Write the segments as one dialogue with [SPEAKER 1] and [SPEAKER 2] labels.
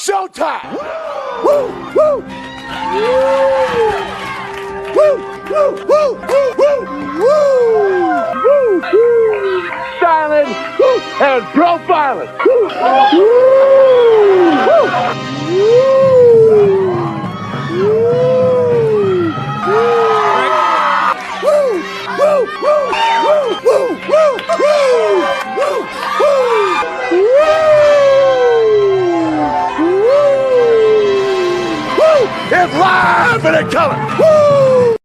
[SPEAKER 1] showtime. Woo, woo. Woo, woo, woo, woo, woo, woo, woo. Silent and profiling. Woo, woo, it's live and in color. Woo!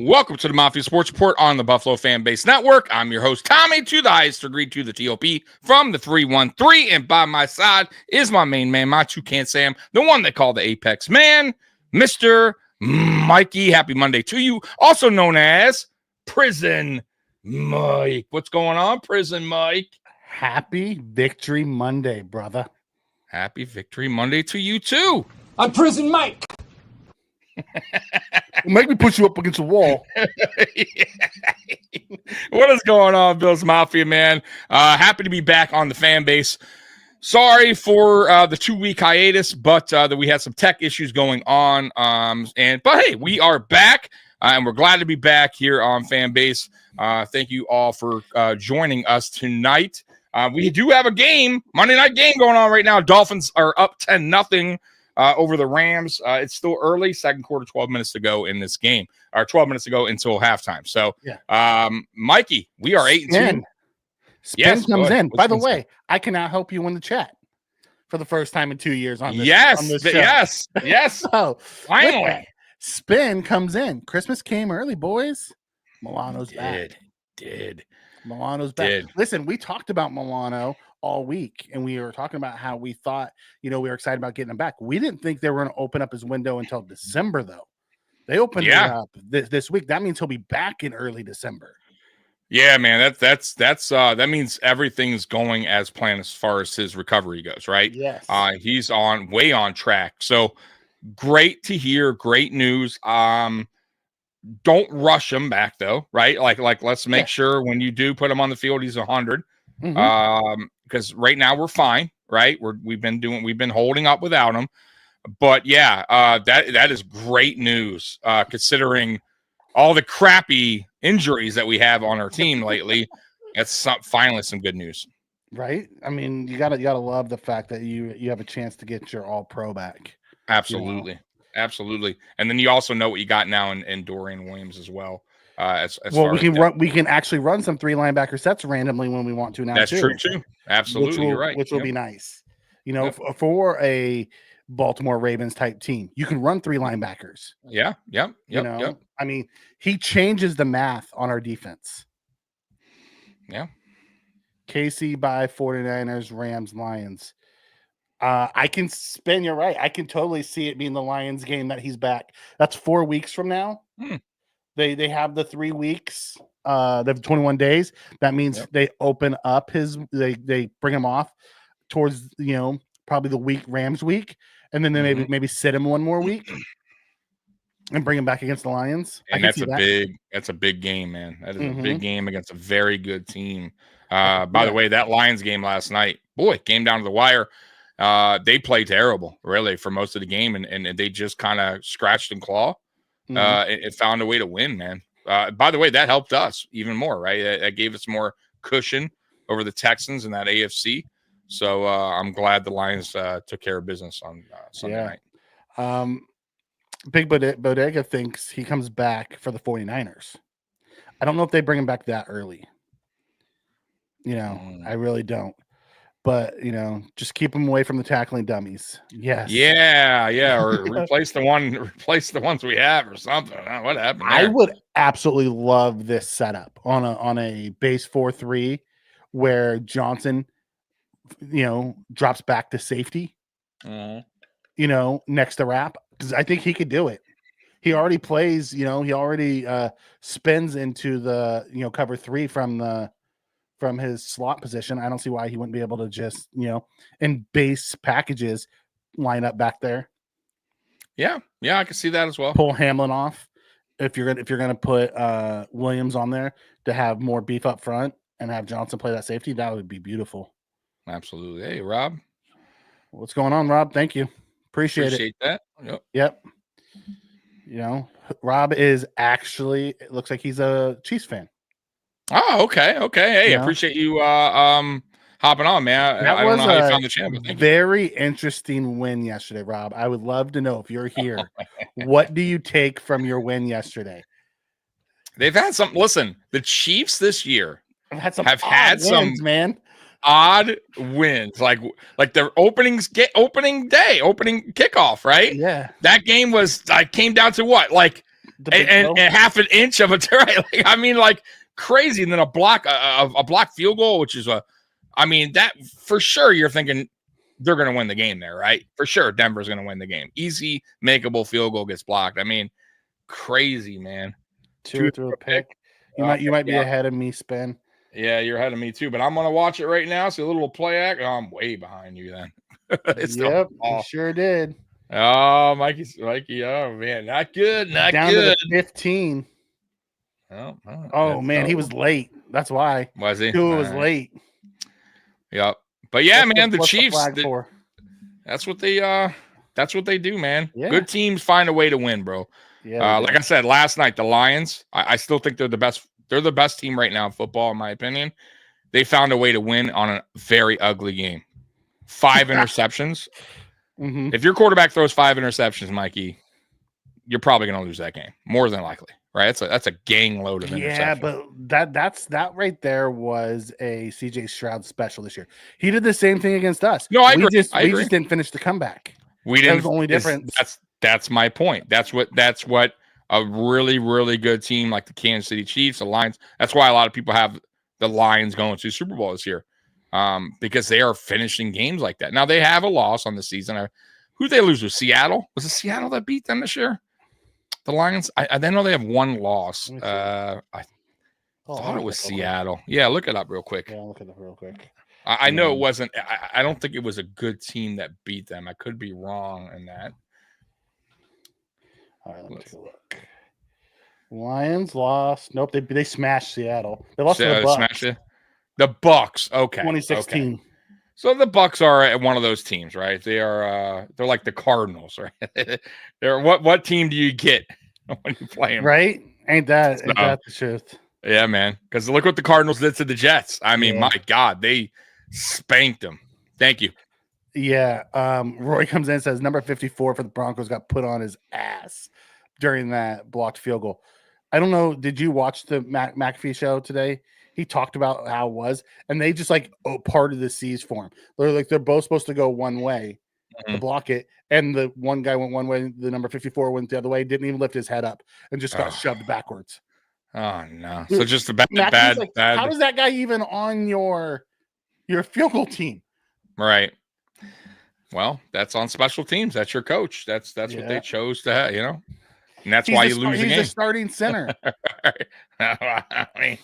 [SPEAKER 2] Welcome to the Mafia Sports Report on the Buffalo Fan Base Network. I'm your host, Tommy, to the highest degree, to the TOP from the 313. And by my side is my main man, my Toucan Sam, the one they call the Apex Man, Mr. Mikey. Happy Monday to you, also known as Prison Mike. What's going on, Prison Mike?
[SPEAKER 3] Happy Victory Monday, brother.
[SPEAKER 2] Happy Victory Monday to you, too.
[SPEAKER 4] I'm Prison Mike.
[SPEAKER 3] Make me put you up against a wall.
[SPEAKER 2] What is going on, Bills Mafia, man? Happy to be back on the fan base. Sorry for the 2-week hiatus, but that we had some tech issues going on. But hey, we are back, and we're glad to be back here on fan base. Thank you all for joining us tonight. We do have a game, Monday night game going on right now. Dolphins are up 10-0. Over the Rams. It's still early, second quarter, 12 minutes to go in this game, or 12 minutes to go until halftime. So, Mikey, we are 8-2.
[SPEAKER 3] Spin comes in. By the way, I can now help you win the chat for the first time in 2 years on this.
[SPEAKER 2] Yes.
[SPEAKER 3] So,
[SPEAKER 2] finally,
[SPEAKER 3] Spin comes in. Christmas came early, boys. Milano's back. Milano's back. Listen, we talked about Milano all week, and we were talking about how we thought, we were excited about getting him back. We didn't think they were going to open up his window until December, though. They opened it up this week. That means he'll be back in early December.
[SPEAKER 2] Yeah, man, that means everything's going as planned as far as his recovery goes, right?
[SPEAKER 3] Yes.
[SPEAKER 2] He's way on track. So great to hear, great news. Don't rush him back though, right? Like let's make sure when you do put him on the field, he's 100. Because right now we're fine, right? We've been holding up without him, but that is great news considering all the crappy injuries that we have on our team lately. That's finally some good news,
[SPEAKER 3] right? I mean, you gotta love the fact that you have a chance to get your All Pro back.
[SPEAKER 2] Absolutely. And then you also know what you got now in Dorian Williams as well.
[SPEAKER 3] We can actually run some 3 linebacker sets randomly when we want to now.
[SPEAKER 2] That's true too. Absolutely, you're right.
[SPEAKER 3] Which will be nice. For a Baltimore Ravens type team, you can run 3 linebackers.
[SPEAKER 2] Yep.
[SPEAKER 3] I mean, he changes the math on our defense.
[SPEAKER 2] Yeah.
[SPEAKER 3] KC by 49ers, Rams, Lions. I can spin. You're right. I can totally see it being the Lions game that he's back. That's 4 weeks from now. They have the 3 weeks. They have 21 days. That means they open up they bring him off towards probably the Rams week, and then they maybe sit him one more week and bring him back against the Lions.
[SPEAKER 2] And that's a big game, man. That is a big game against a very good team. By the way, that Lions game last night, boy, came down to the wire. They played terrible, really, for most of the game, and they just kind of scratched and clawed. It found a way to win, man. By the way, that helped us even more, right? That gave us more cushion over the Texans in that AFC. So I'm glad the Lions took care of business on Sunday night.
[SPEAKER 3] Big Bodega thinks he comes back for the 49ers. I don't know if they bring him back that early. I really don't. But just keep them away from the tackling dummies. Yes.
[SPEAKER 2] Yeah. Or replace the ones we have or something. What happened there?
[SPEAKER 3] I would absolutely love this setup on a base 4-3 where Johnson, drops back to safety. Next to Rapp, because I think he could do it. He already plays. He already spins into the cover 3 from his slot position. I don't see why he wouldn't be able to just, in base packages, line up back there.
[SPEAKER 2] Yeah, I can see that as well.
[SPEAKER 3] Pull Hamlin off if you're gonna put Williams on there to have more beef up front and have Johnson play that safety. That would be beautiful.
[SPEAKER 2] Absolutely. Hey, Rob.
[SPEAKER 3] What's going on, Rob? Thank you. Appreciate it.
[SPEAKER 2] That. Yep.
[SPEAKER 3] Yep. Rob is actually, it looks like he's a Chiefs fan.
[SPEAKER 2] Oh, okay. Hey, appreciate you hopping on, man. I don't know how you found the channel.
[SPEAKER 3] Very interesting win yesterday, Rob. I would love to know if you're here. What do you take from your win yesterday?
[SPEAKER 2] They've had some. Listen, the Chiefs this year
[SPEAKER 3] have had some man
[SPEAKER 2] odd wins, like their opening kickoff, right?
[SPEAKER 3] Yeah,
[SPEAKER 2] that game was came down to what, like and half an inch of a right? I mean, like crazy, and then a block field goal, which is that for sure you're thinking they're going to win the game there, right? For sure, Denver's going to win the game. Easy, makeable field goal gets blocked. I mean, crazy, man.
[SPEAKER 3] Two through a pick. You might be ahead of me, Spin.
[SPEAKER 2] Yeah, you're ahead of me too, but I'm gonna watch it right now. See a little play act. Oh, I'm way behind you then.
[SPEAKER 3] Yep, you sure did.
[SPEAKER 2] Oh, Mikey. Oh man, not good. Not
[SPEAKER 3] down
[SPEAKER 2] good.
[SPEAKER 3] To the 15. Oh man, he was late. That's why.
[SPEAKER 2] Was he?
[SPEAKER 3] He was late.
[SPEAKER 2] Yep. But yeah, man, the Chiefs.
[SPEAKER 3] That's
[SPEAKER 2] what they do, man.
[SPEAKER 3] Yeah.
[SPEAKER 2] Good teams find a way to win, bro.
[SPEAKER 3] Yeah.
[SPEAKER 2] Like I said last night, the Lions. I still think they're the best. They're the best team right now in football, in my opinion. They found a way to win on a very ugly game. 5 interceptions.
[SPEAKER 3] Mm-hmm.
[SPEAKER 2] If your quarterback throws 5 interceptions, Mikey, you're probably going to lose that game, more than likely, right? That's a gang load of interceptions.
[SPEAKER 3] Yeah, but that right there was a CJ Stroud special this year. He did the same thing against us.
[SPEAKER 2] No, I agree.
[SPEAKER 3] We just didn't finish the comeback.
[SPEAKER 2] We didn't.
[SPEAKER 3] That was the only difference.
[SPEAKER 2] That's my point. That's what a really, really good team like the Kansas City Chiefs, the Lions. That's why a lot of people have the Lions going to Super Bowl this year, because they are finishing games like that. Now they have a loss on the season. Who they lose with? Seattle? Was it Seattle that beat them this year? The Lions. I know they have one loss. I thought it was Seattle. Yeah, look it up real quick.
[SPEAKER 3] Yeah, I'll look it up real quick.
[SPEAKER 2] I know it wasn't. I don't think it was a good team that beat them. I could be wrong in that.
[SPEAKER 3] All right, let's take a look. Lions lost. Nope, they smashed Seattle. They lost to the Bucs.
[SPEAKER 2] Smashed it. The Bucs. Okay.
[SPEAKER 3] 2016.
[SPEAKER 2] Okay. So the Bucs are one of those teams, right? They are. They're like the Cardinals, right? They're what team do you get when you play them?
[SPEAKER 3] Right? Ain't that the truth?
[SPEAKER 2] Yeah, man. Because look what the Cardinals did to the Jets. I mean, my God, they spanked them. Thank you.
[SPEAKER 3] Yeah. Roy comes in and says number 54 for the Broncos got put on his ass during that blocked field goal. I don't know. Did you watch the McAfee show today? He talked about how it was, and they just parted the seas for him. They're both supposed to go one way to block it, and the one guy went one way, the number 54 went the other way, didn't even lift his head up, and just got shoved backwards.
[SPEAKER 2] Oh no! So just a bad.
[SPEAKER 3] How is that guy even on your field goal team?
[SPEAKER 2] Right. Well, that's on special teams. That's your coach. That's what they chose to have, and that's why you lose the game.
[SPEAKER 3] He's a starting center.
[SPEAKER 2] I mean,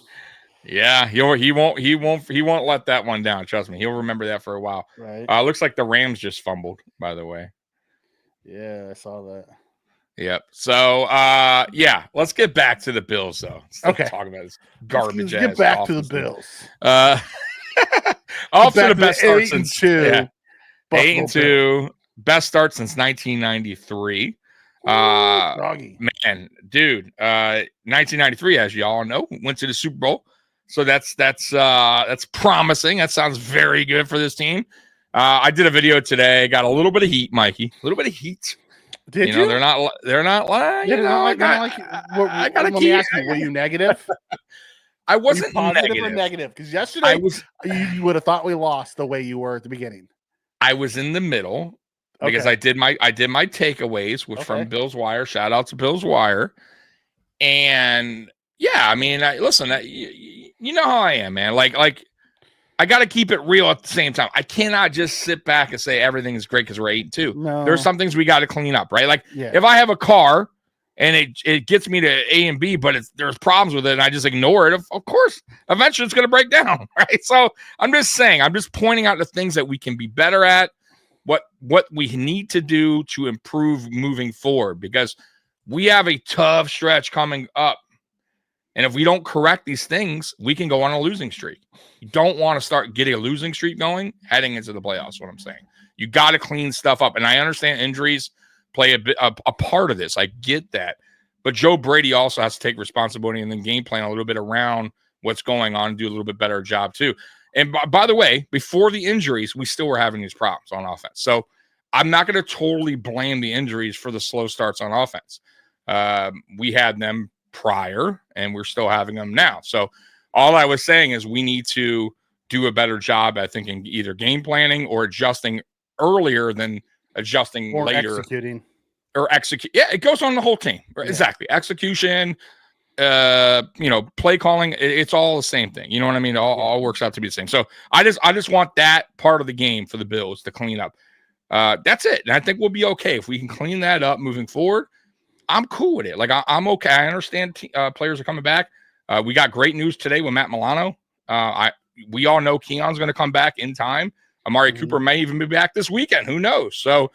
[SPEAKER 2] yeah, he won't let that one down. Trust me, he'll remember that for a while.
[SPEAKER 3] Right.
[SPEAKER 2] Looks like the Rams just fumbled, by the way.
[SPEAKER 3] Yeah, I saw that.
[SPEAKER 2] Yep. So, let's get back to the Bills, though.
[SPEAKER 3] Okay.
[SPEAKER 2] Talk about this garbage.
[SPEAKER 3] Get back to the Bills.
[SPEAKER 2] Off to the best start since
[SPEAKER 3] 8-2.
[SPEAKER 2] 8-2. Best start since 1993. Man, dude. 1993, as y'all know, went to the Super Bowl. So that's promising. That sounds very good for this team. I did a video today. Got a little bit of heat, Mikey. A little bit of heat.
[SPEAKER 3] Did you?
[SPEAKER 2] They're not lying.
[SPEAKER 3] I gotta let me ask you, were you negative?
[SPEAKER 2] I wasn't
[SPEAKER 3] positive or negative? Because yesterday you would have thought we lost the way you were at the beginning.
[SPEAKER 2] I was in the middle because I did my takeaways, which from Bill's Wire. Shout out to Bill's Wire. And yeah, I mean, listen, you know how I am, man. Like I got to keep it real at the same time. I cannot just sit back and say everything is great because we're 8-2.
[SPEAKER 3] No.
[SPEAKER 2] There's some things we got to clean up, right? Like if I have a car and it gets me to A and B, but there's problems with it and I just ignore it, of course, eventually it's going to break down, right? So I'm just pointing out the things that we can be better at, what we need to do to improve moving forward, because we have a tough stretch coming up And if we don't correct these things, we can go on a losing streak. You don't want to start getting a losing streak going heading into the playoffs, what I'm saying. You got to clean stuff up. And I understand injuries play a part of this. I get that. But Joe Brady also has to take responsibility and then game plan a little bit around what's going on and do a little bit better job too. And by the way, before the injuries, we still were having these problems on offense. So I'm not going to totally blame the injuries for the slow starts on offense. We had them prior, and we're still having them now. So all I was saying is we need to do a better job, I think, in either game planning or adjusting earlier than adjusting
[SPEAKER 3] or
[SPEAKER 2] later.
[SPEAKER 3] Or
[SPEAKER 2] execute. Yeah, it goes on the whole team. Right? Yeah. Exactly. Execution, play calling, it's all the same thing. You know what I mean? All works out to be the same. So I just want that part of the game for the Bills to clean up. That's it. And I think we'll be okay if we can clean that up moving forward. I'm cool with it. Like I'm okay. I understand players are coming back. We got great news today with Matt Milano. We all know Keon's going to come back in time. Amari Cooper may even be back this weekend. Who knows? So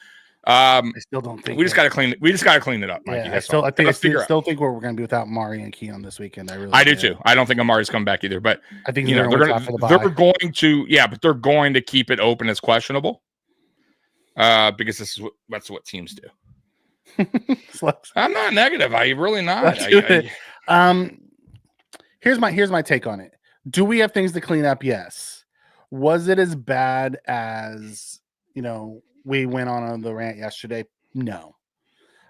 [SPEAKER 3] I still don't think
[SPEAKER 2] we just got to clean it. We just got to clean it up, Mikey.
[SPEAKER 3] Yeah, I still think we're going to be without Amari and Keon this weekend.
[SPEAKER 2] I do too. I don't think Amari's coming back either. But
[SPEAKER 3] I think
[SPEAKER 2] they're going to keep it open as questionable. Because that's what teams do. I'm not negative. I really not.
[SPEAKER 3] Here's my take on it. Do we have things to clean up? Yes. Was it as bad as we went on the rant yesterday? No.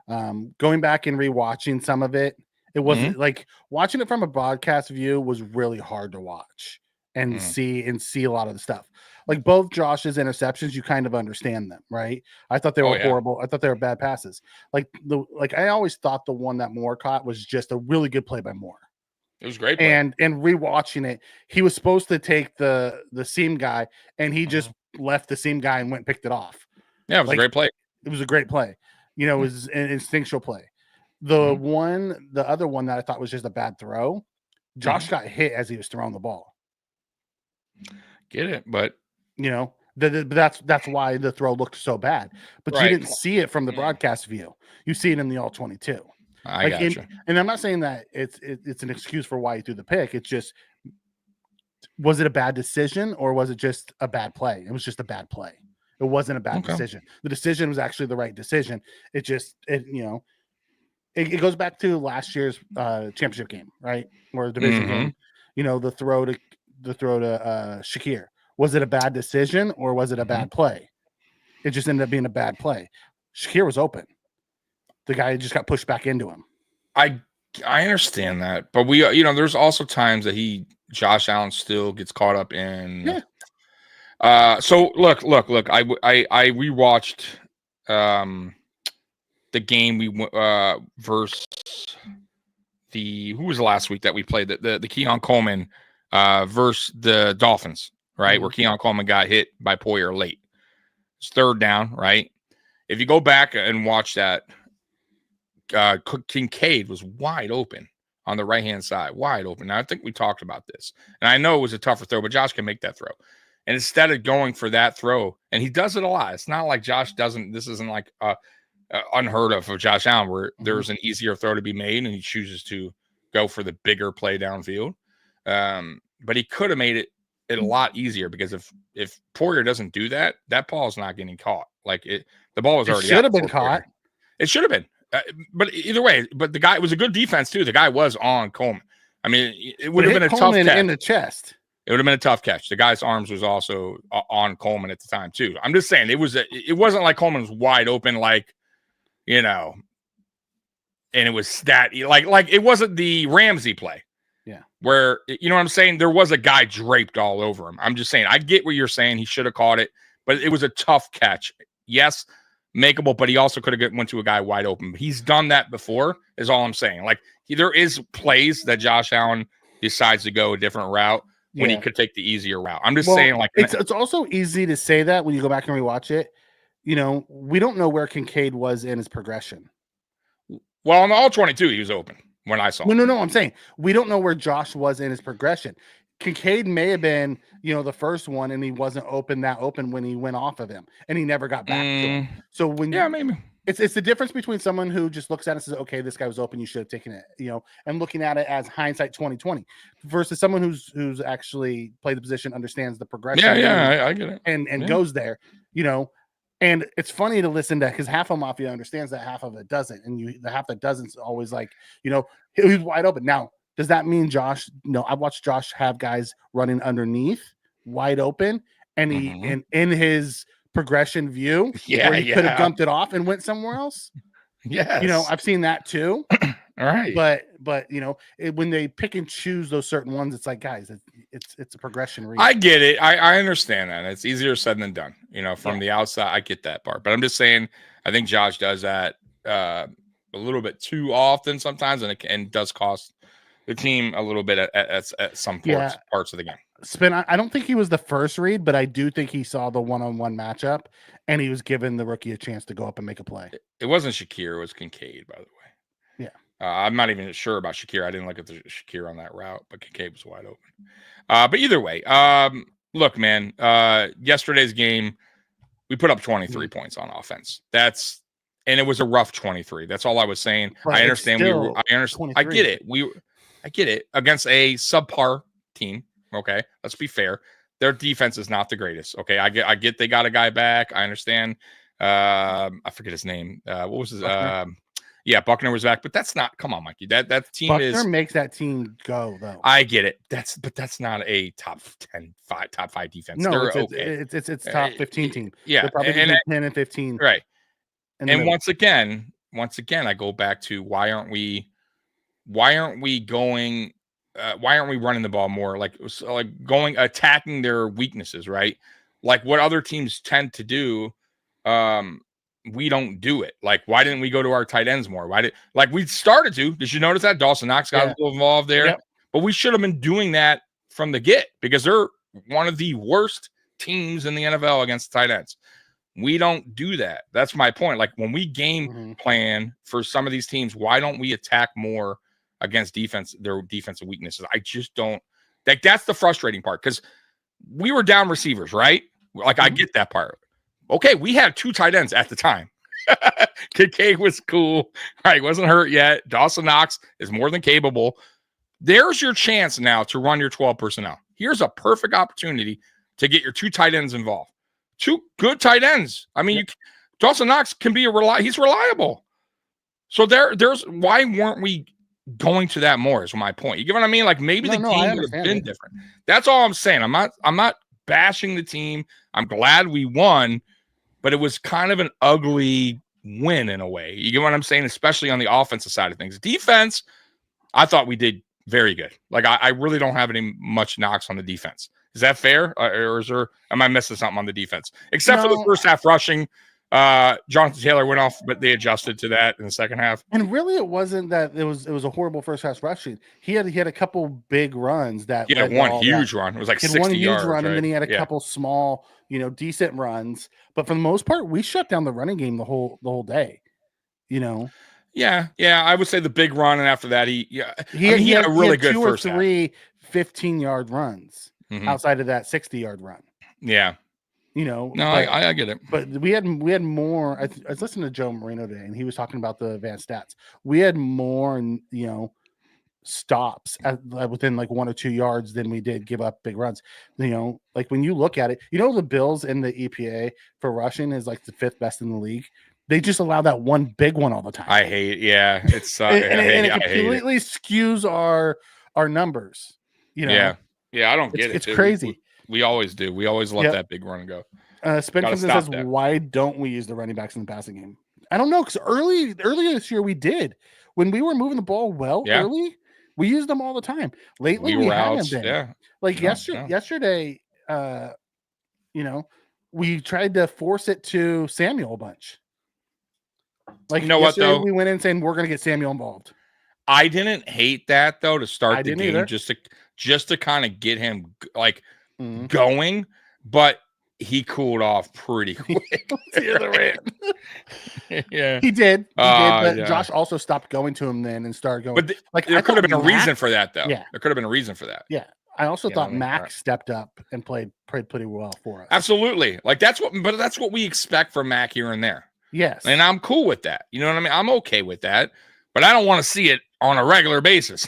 [SPEAKER 3] Going back and rewatching some of it, it wasn't like watching it from a broadcast view was really hard to watch and see a lot of the stuff. Like both Josh's interceptions, you kind of understand them, right? I thought they were horrible. I thought they were bad passes. Like I always thought the one that Moore caught was just a really good play by Moore.
[SPEAKER 2] It was great play.
[SPEAKER 3] And rewatching it, he was supposed to take the seam guy, and he just left the seam guy and went and picked it off.
[SPEAKER 2] Yeah, it was a great play.
[SPEAKER 3] It was a great play. It was an instinctual play. The other one that I thought was just a bad throw, Josh got hit as he was throwing the ball.
[SPEAKER 2] Get it, but
[SPEAKER 3] that's why the throw looked so bad. But you didn't see it from the broadcast view. You see it in the all 22.
[SPEAKER 2] I gotcha.
[SPEAKER 3] And I'm not saying that it's an excuse for why he threw the pick. It's just, was it a bad decision or was it just a bad play? It was just a bad play. It wasn't a bad decision. The decision was actually the right decision. It just it goes back to last year's championship game, right? Or division game. The throw to Shakir. Was it a bad decision or was it a bad play? It just ended up being a bad play. Shakir was open. The guy just got pushed back into him.
[SPEAKER 2] I understand that, but we there's also times that Josh Allen still gets caught up in. Yeah. So look. I rewatched the game we versus who was the last week that we played the Keon Coleman versus the Dolphins, right? Where Keon Coleman got hit by Poyer late. It's third down, right? If you go back and watch that, Kincaid was wide open on the right-hand side, wide open. Now, I think we talked about this, and I know it was a tougher throw, but Josh can make that throw. And instead of going for that throw, and he does it a lot. It's not like Josh doesn't. This isn't like unheard of for Josh Allen, where there's an easier throw to be made, and he chooses to go for the bigger play downfield. But he could have made it a lot easier, because if Poyer doesn't do that, that ball is not getting caught. Like the ball was already.
[SPEAKER 3] It should have been caught.
[SPEAKER 2] It should have been. But either way, the guy, it was a good defense too. The guy was on Coleman. I mean, it would have been a tough catch
[SPEAKER 3] in the chest.
[SPEAKER 2] It would have been a tough catch. The guy's arms was also on Coleman at the time too. I'm just saying it wasn't like Coleman was wide open, and it was that like it wasn't the Ramsey play.
[SPEAKER 3] Yeah.
[SPEAKER 2] Where, what I'm saying? There was a guy draped all over him. I'm just saying, I get what you're saying. He should have caught it, but it was a tough catch. Yes, makeable, but he also could have went to a guy wide open. He's done that before, is all I'm saying. Like, there is plays that Josh Allen decides to go a different route when he could take the easier route. I'm just saying, like,
[SPEAKER 3] it's also easy to say that when you go back and rewatch it. We don't know where Kincaid was in his progression.
[SPEAKER 2] Well, on the all 22, he was open when I saw him.
[SPEAKER 3] No. I'm saying we don't know where Josh was in his progression. Kincaid may have been, the first one, and he wasn't that open when he went off of him, and he never got back to him. So maybe It's the difference between someone who just looks at it and says, okay, this guy was open, you should have taken it, and looking at it as hindsight 2020 versus someone who's actually played the position, understands the progression.
[SPEAKER 2] I get it.
[SPEAKER 3] And goes there, and it's funny to listen to because half of Mafia understands that, half of it doesn't. And the half that doesn't is always like, he's wide open. Now, does that mean Josh? No, I've watched Josh have guys running underneath wide open, and he in his progression view where he could have dumped it off and went somewhere else.
[SPEAKER 2] Yes.
[SPEAKER 3] I've seen that too.
[SPEAKER 2] All right.
[SPEAKER 3] But when they pick and choose those certain ones, it's like, guys, it's a progression read.
[SPEAKER 2] I get it. I understand that. It's easier said than done, from the outside. I get that part. But I'm just saying, I think Josh does that a little bit too often sometimes, and does cost the team a little bit at some parts of the game.
[SPEAKER 3] Spin, I don't think he was the first read, but I do think he saw the one-on-one matchup, and he was giving the rookie a chance to go up and make a play.
[SPEAKER 2] It wasn't Shakir, it was Kincaid, by the way.
[SPEAKER 3] Yeah.
[SPEAKER 2] I'm not even sure about Shakir. I didn't look at the Shakir on that route, but Kincaid was wide open. But either way, look, man, yesterday's game, we put up 23 points on offense. And it was a rough 23. That's all I was saying.
[SPEAKER 3] But
[SPEAKER 2] I understand. I get it. I get it against a subpar team. Okay, let's be fair. Their defense is not the greatest. Okay, I get they got a guy back. I understand. I forget his name. What was his? Buckner was back, but that's not. Come on, Mikey. That team
[SPEAKER 3] Buckner makes that team go though.
[SPEAKER 2] I get it. That's not a top 5 defense.
[SPEAKER 3] No,
[SPEAKER 2] they're
[SPEAKER 3] it's
[SPEAKER 2] okay.
[SPEAKER 3] It's top 15 team.
[SPEAKER 2] Yeah,
[SPEAKER 3] they're probably 10 and 15.
[SPEAKER 2] Right. And once again, I go back to why aren't we going? Why aren't we running the ball more? Like going attacking their weaknesses, right? Like what other teams tend to do. We don't do it. Like, why didn't we go to our tight ends more? We started to? Did you notice that Dawson Knox got a little involved there? Yep. But we should have been doing that from the get because they're one of the worst teams in the NFL against tight ends. We don't do that. That's my point. Like when we game plan for some of these teams, why don't we attack more against their defensive weaknesses? I just don't. That's the frustrating part because we were down receivers, right? Like I get that part. Okay, we had 2 tight ends at the time. Kincaid was cool. All right, wasn't hurt yet. Dawson Knox is more than capable. There's your chance now to run your 12 personnel. Here's a perfect opportunity to get your 2 tight ends involved. 2 good tight ends. I mean, Dawson Knox can be he's reliable. So there's why weren't we going to that more is my point. You get what I mean? Like maybe the game would have been different. That's all I'm saying. I'm not bashing the team. I'm glad we won. But it was kind of an ugly win in a way. You get what I'm saying? Especially on the offensive side of things. Defense, I thought we did very good. Like, I really don't have any much knocks on the defense. Is that fair? Or am I missing something on the defense? Except for the first half rushing. Jonathan Taylor went off, but they adjusted to that in the second half.
[SPEAKER 3] And really, it wasn't that it was a horrible first half rushing. He had a couple big runs that
[SPEAKER 2] he had one huge run. It was like 60 yards. One huge run,
[SPEAKER 3] and then he had a couple small, decent runs. But for the most part, we shut down the running game the whole day.
[SPEAKER 2] Yeah. I would say the big run, and after that, he had a really good first half. 2 or 3 15-yard runs outside of that 60-yard run. Yeah. I get it.
[SPEAKER 3] But we had more. I was listening to Joe Marino today, and he was talking about the advanced stats. We had more, stops within like 1 or 2 yards than we did give up big runs. Like when you look at it, the Bills in the EPA for rushing is like the 5th best in the league. They just allow that one big one all the time.
[SPEAKER 2] I hate it. Yeah, it's
[SPEAKER 3] it completely skews our numbers.
[SPEAKER 2] Yeah, I don't get it.
[SPEAKER 3] It's crazy.
[SPEAKER 2] We always do. We always let that big run go.
[SPEAKER 3] Spencer says, why don't we use the running backs in the passing game? I don't know, because earlier this year we did. When we were moving the ball early, we used them all the time. Lately, we haven't been.
[SPEAKER 2] Yeah.
[SPEAKER 3] Like yesterday, we tried to force it to Samuel a bunch. Like,
[SPEAKER 2] what, though?
[SPEAKER 3] We went in saying we're going to get Samuel involved.
[SPEAKER 2] I didn't hate that, though, to start the game, just to kind of get him, like, going, but he cooled off pretty quick. Yeah,
[SPEAKER 3] he did. But Josh also stopped going to him then and started going.
[SPEAKER 2] But there could have been a reason for that, though.
[SPEAKER 3] Yeah,
[SPEAKER 2] there could have been a reason for that.
[SPEAKER 3] Yeah, I also thought Mac stepped up and played pretty well for us.
[SPEAKER 2] Absolutely, like that's what we expect from Mac here and there.
[SPEAKER 3] Yes.
[SPEAKER 2] And I'm cool with that. You know what I mean? I'm okay with that, but I don't want to see it on a regular basis.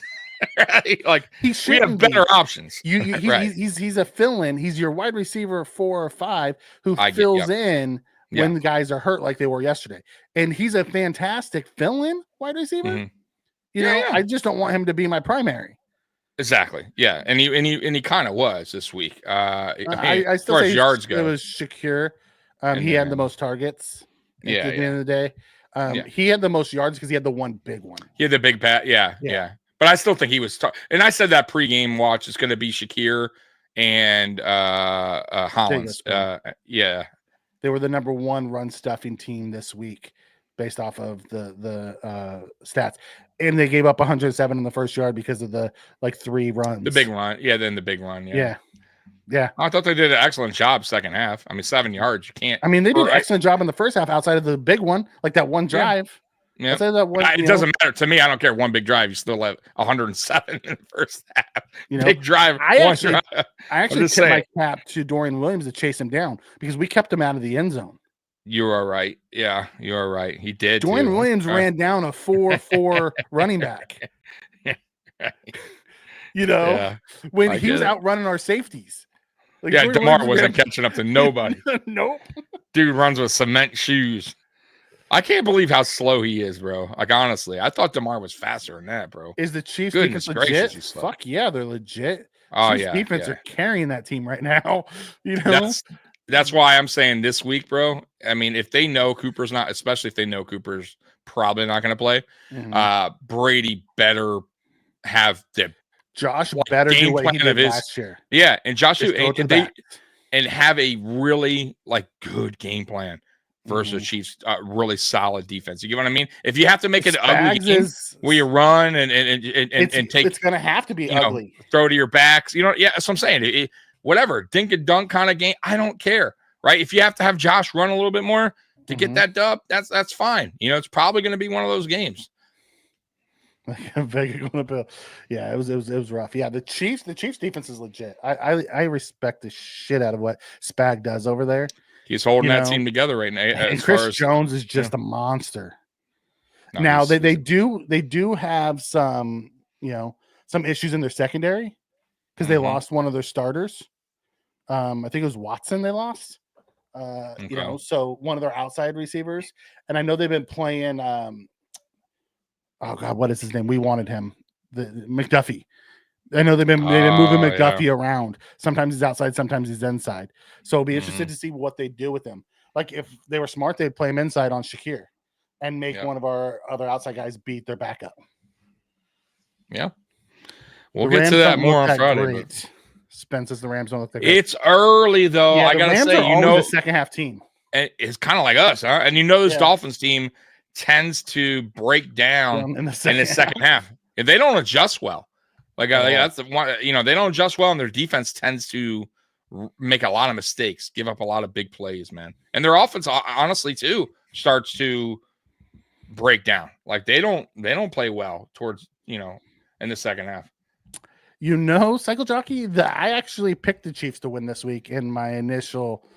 [SPEAKER 2] Right? Like we have better options. Right.
[SPEAKER 3] He's a fill-in. He's your wide receiver 4 or 5 who
[SPEAKER 2] I get-
[SPEAKER 3] fills
[SPEAKER 2] yep.
[SPEAKER 3] in
[SPEAKER 2] Yeah.
[SPEAKER 3] when the guys are hurt like they were yesterday. And he's a fantastic fill-in wide receiver.
[SPEAKER 2] Mhm.
[SPEAKER 3] You know, I just don't want him to be my primary.
[SPEAKER 2] Exactly. Yeah. And he kind of was this week. I
[SPEAKER 3] still
[SPEAKER 2] as far
[SPEAKER 3] say
[SPEAKER 2] as yards go,
[SPEAKER 3] it was Shakir. He had the most targets at the end of the day. He had the most yards because he had the one big one.
[SPEAKER 2] He had the big bat. Yeah. But I still think he was and I said that pregame watch is going to be Shakir and Hollins. Yeah.
[SPEAKER 3] They were the number 1 run stuffing team this week based off of the stats. And they gave up 107 in the first yard because of the 3 runs.
[SPEAKER 2] The big run. Yeah, then the big run.
[SPEAKER 3] Yeah.
[SPEAKER 2] I thought they did an excellent job second half. I mean, 7 yards. You can't.
[SPEAKER 3] I mean, they did an excellent job in the first half outside of the big one, like that one drive.
[SPEAKER 2] Yeah.
[SPEAKER 3] That one,
[SPEAKER 2] it doesn't matter to me. I don't care. One big drive, you still have 107 in the first half. Big drive.
[SPEAKER 3] I actually tipped my cap to Dorian Williams to chase him down because we kept him out of the end zone.
[SPEAKER 2] You are right. Yeah, you are right. He did.
[SPEAKER 3] Dorian Williams ran down a 4-4 running back. When he was outrunning our safeties.
[SPEAKER 2] DeMar wasn't catching up to nobody.
[SPEAKER 3] Nope.
[SPEAKER 2] Dude runs with cement shoes. I can't believe how slow he is, bro. Like, honestly, I thought DeMar was faster than that, bro.
[SPEAKER 3] Is the Chiefs defense legit? Fuck yeah, they're legit.
[SPEAKER 2] Oh,
[SPEAKER 3] Chiefs defense are carrying that team right now.
[SPEAKER 2] That's why I'm saying this week, bro. I mean, if they know Cooper's not, especially if they know Cooper's probably not going to play, Brady better have the
[SPEAKER 3] Josh better do what he did last year.
[SPEAKER 2] Yeah, and Josh and have a really good game plan versus Chiefs really solid defense. You get what I mean? If you have to make it an ugly game where you run and take,
[SPEAKER 3] it's going to have to be ugly.
[SPEAKER 2] Throw to your backs. That's what I'm saying. Whatever, dink and dunk kind of game. I don't care, right? If you have to have Josh run a little bit more to get that dub, that's fine. It's probably going to be one of those games.
[SPEAKER 3] Yeah, it was rough. Yeah, the Chiefs defense is legit. I respect the shit out of what Spag does over there.
[SPEAKER 2] He's holding that team together right now.
[SPEAKER 3] And Chris Jones is just a monster. No, now they do have some issues in their secondary because they lost one of their starters. I think it was Watson they lost. So one of their outside receivers, and I know they've been playing. Oh God, what is his name? We wanted him, the McDuffie. I know they've been moving McDuffie around. Sometimes he's outside, sometimes he's inside. So it'll be interested to see what they do with him. Like if they were smart, they'd play him inside on Shakir and make one of our other outside guys beat their backup.
[SPEAKER 2] Yeah, we'll get to that more on Friday.
[SPEAKER 3] Spence says the Rams don't look that great.
[SPEAKER 2] It's early though. I gotta say,
[SPEAKER 3] the second half team.
[SPEAKER 2] It's kind of like us, huh? And this Dolphins team tends to break down in the second half if they don't adjust well. That's the one. They don't adjust well, and their defense tends to make a lot of mistakes, give up a lot of big plays, man. And their offense, honestly, too, starts to break down. Like they don't play well towards in the second half.
[SPEAKER 3] Cycle Jockey, I actually picked the Chiefs to win this week in my initial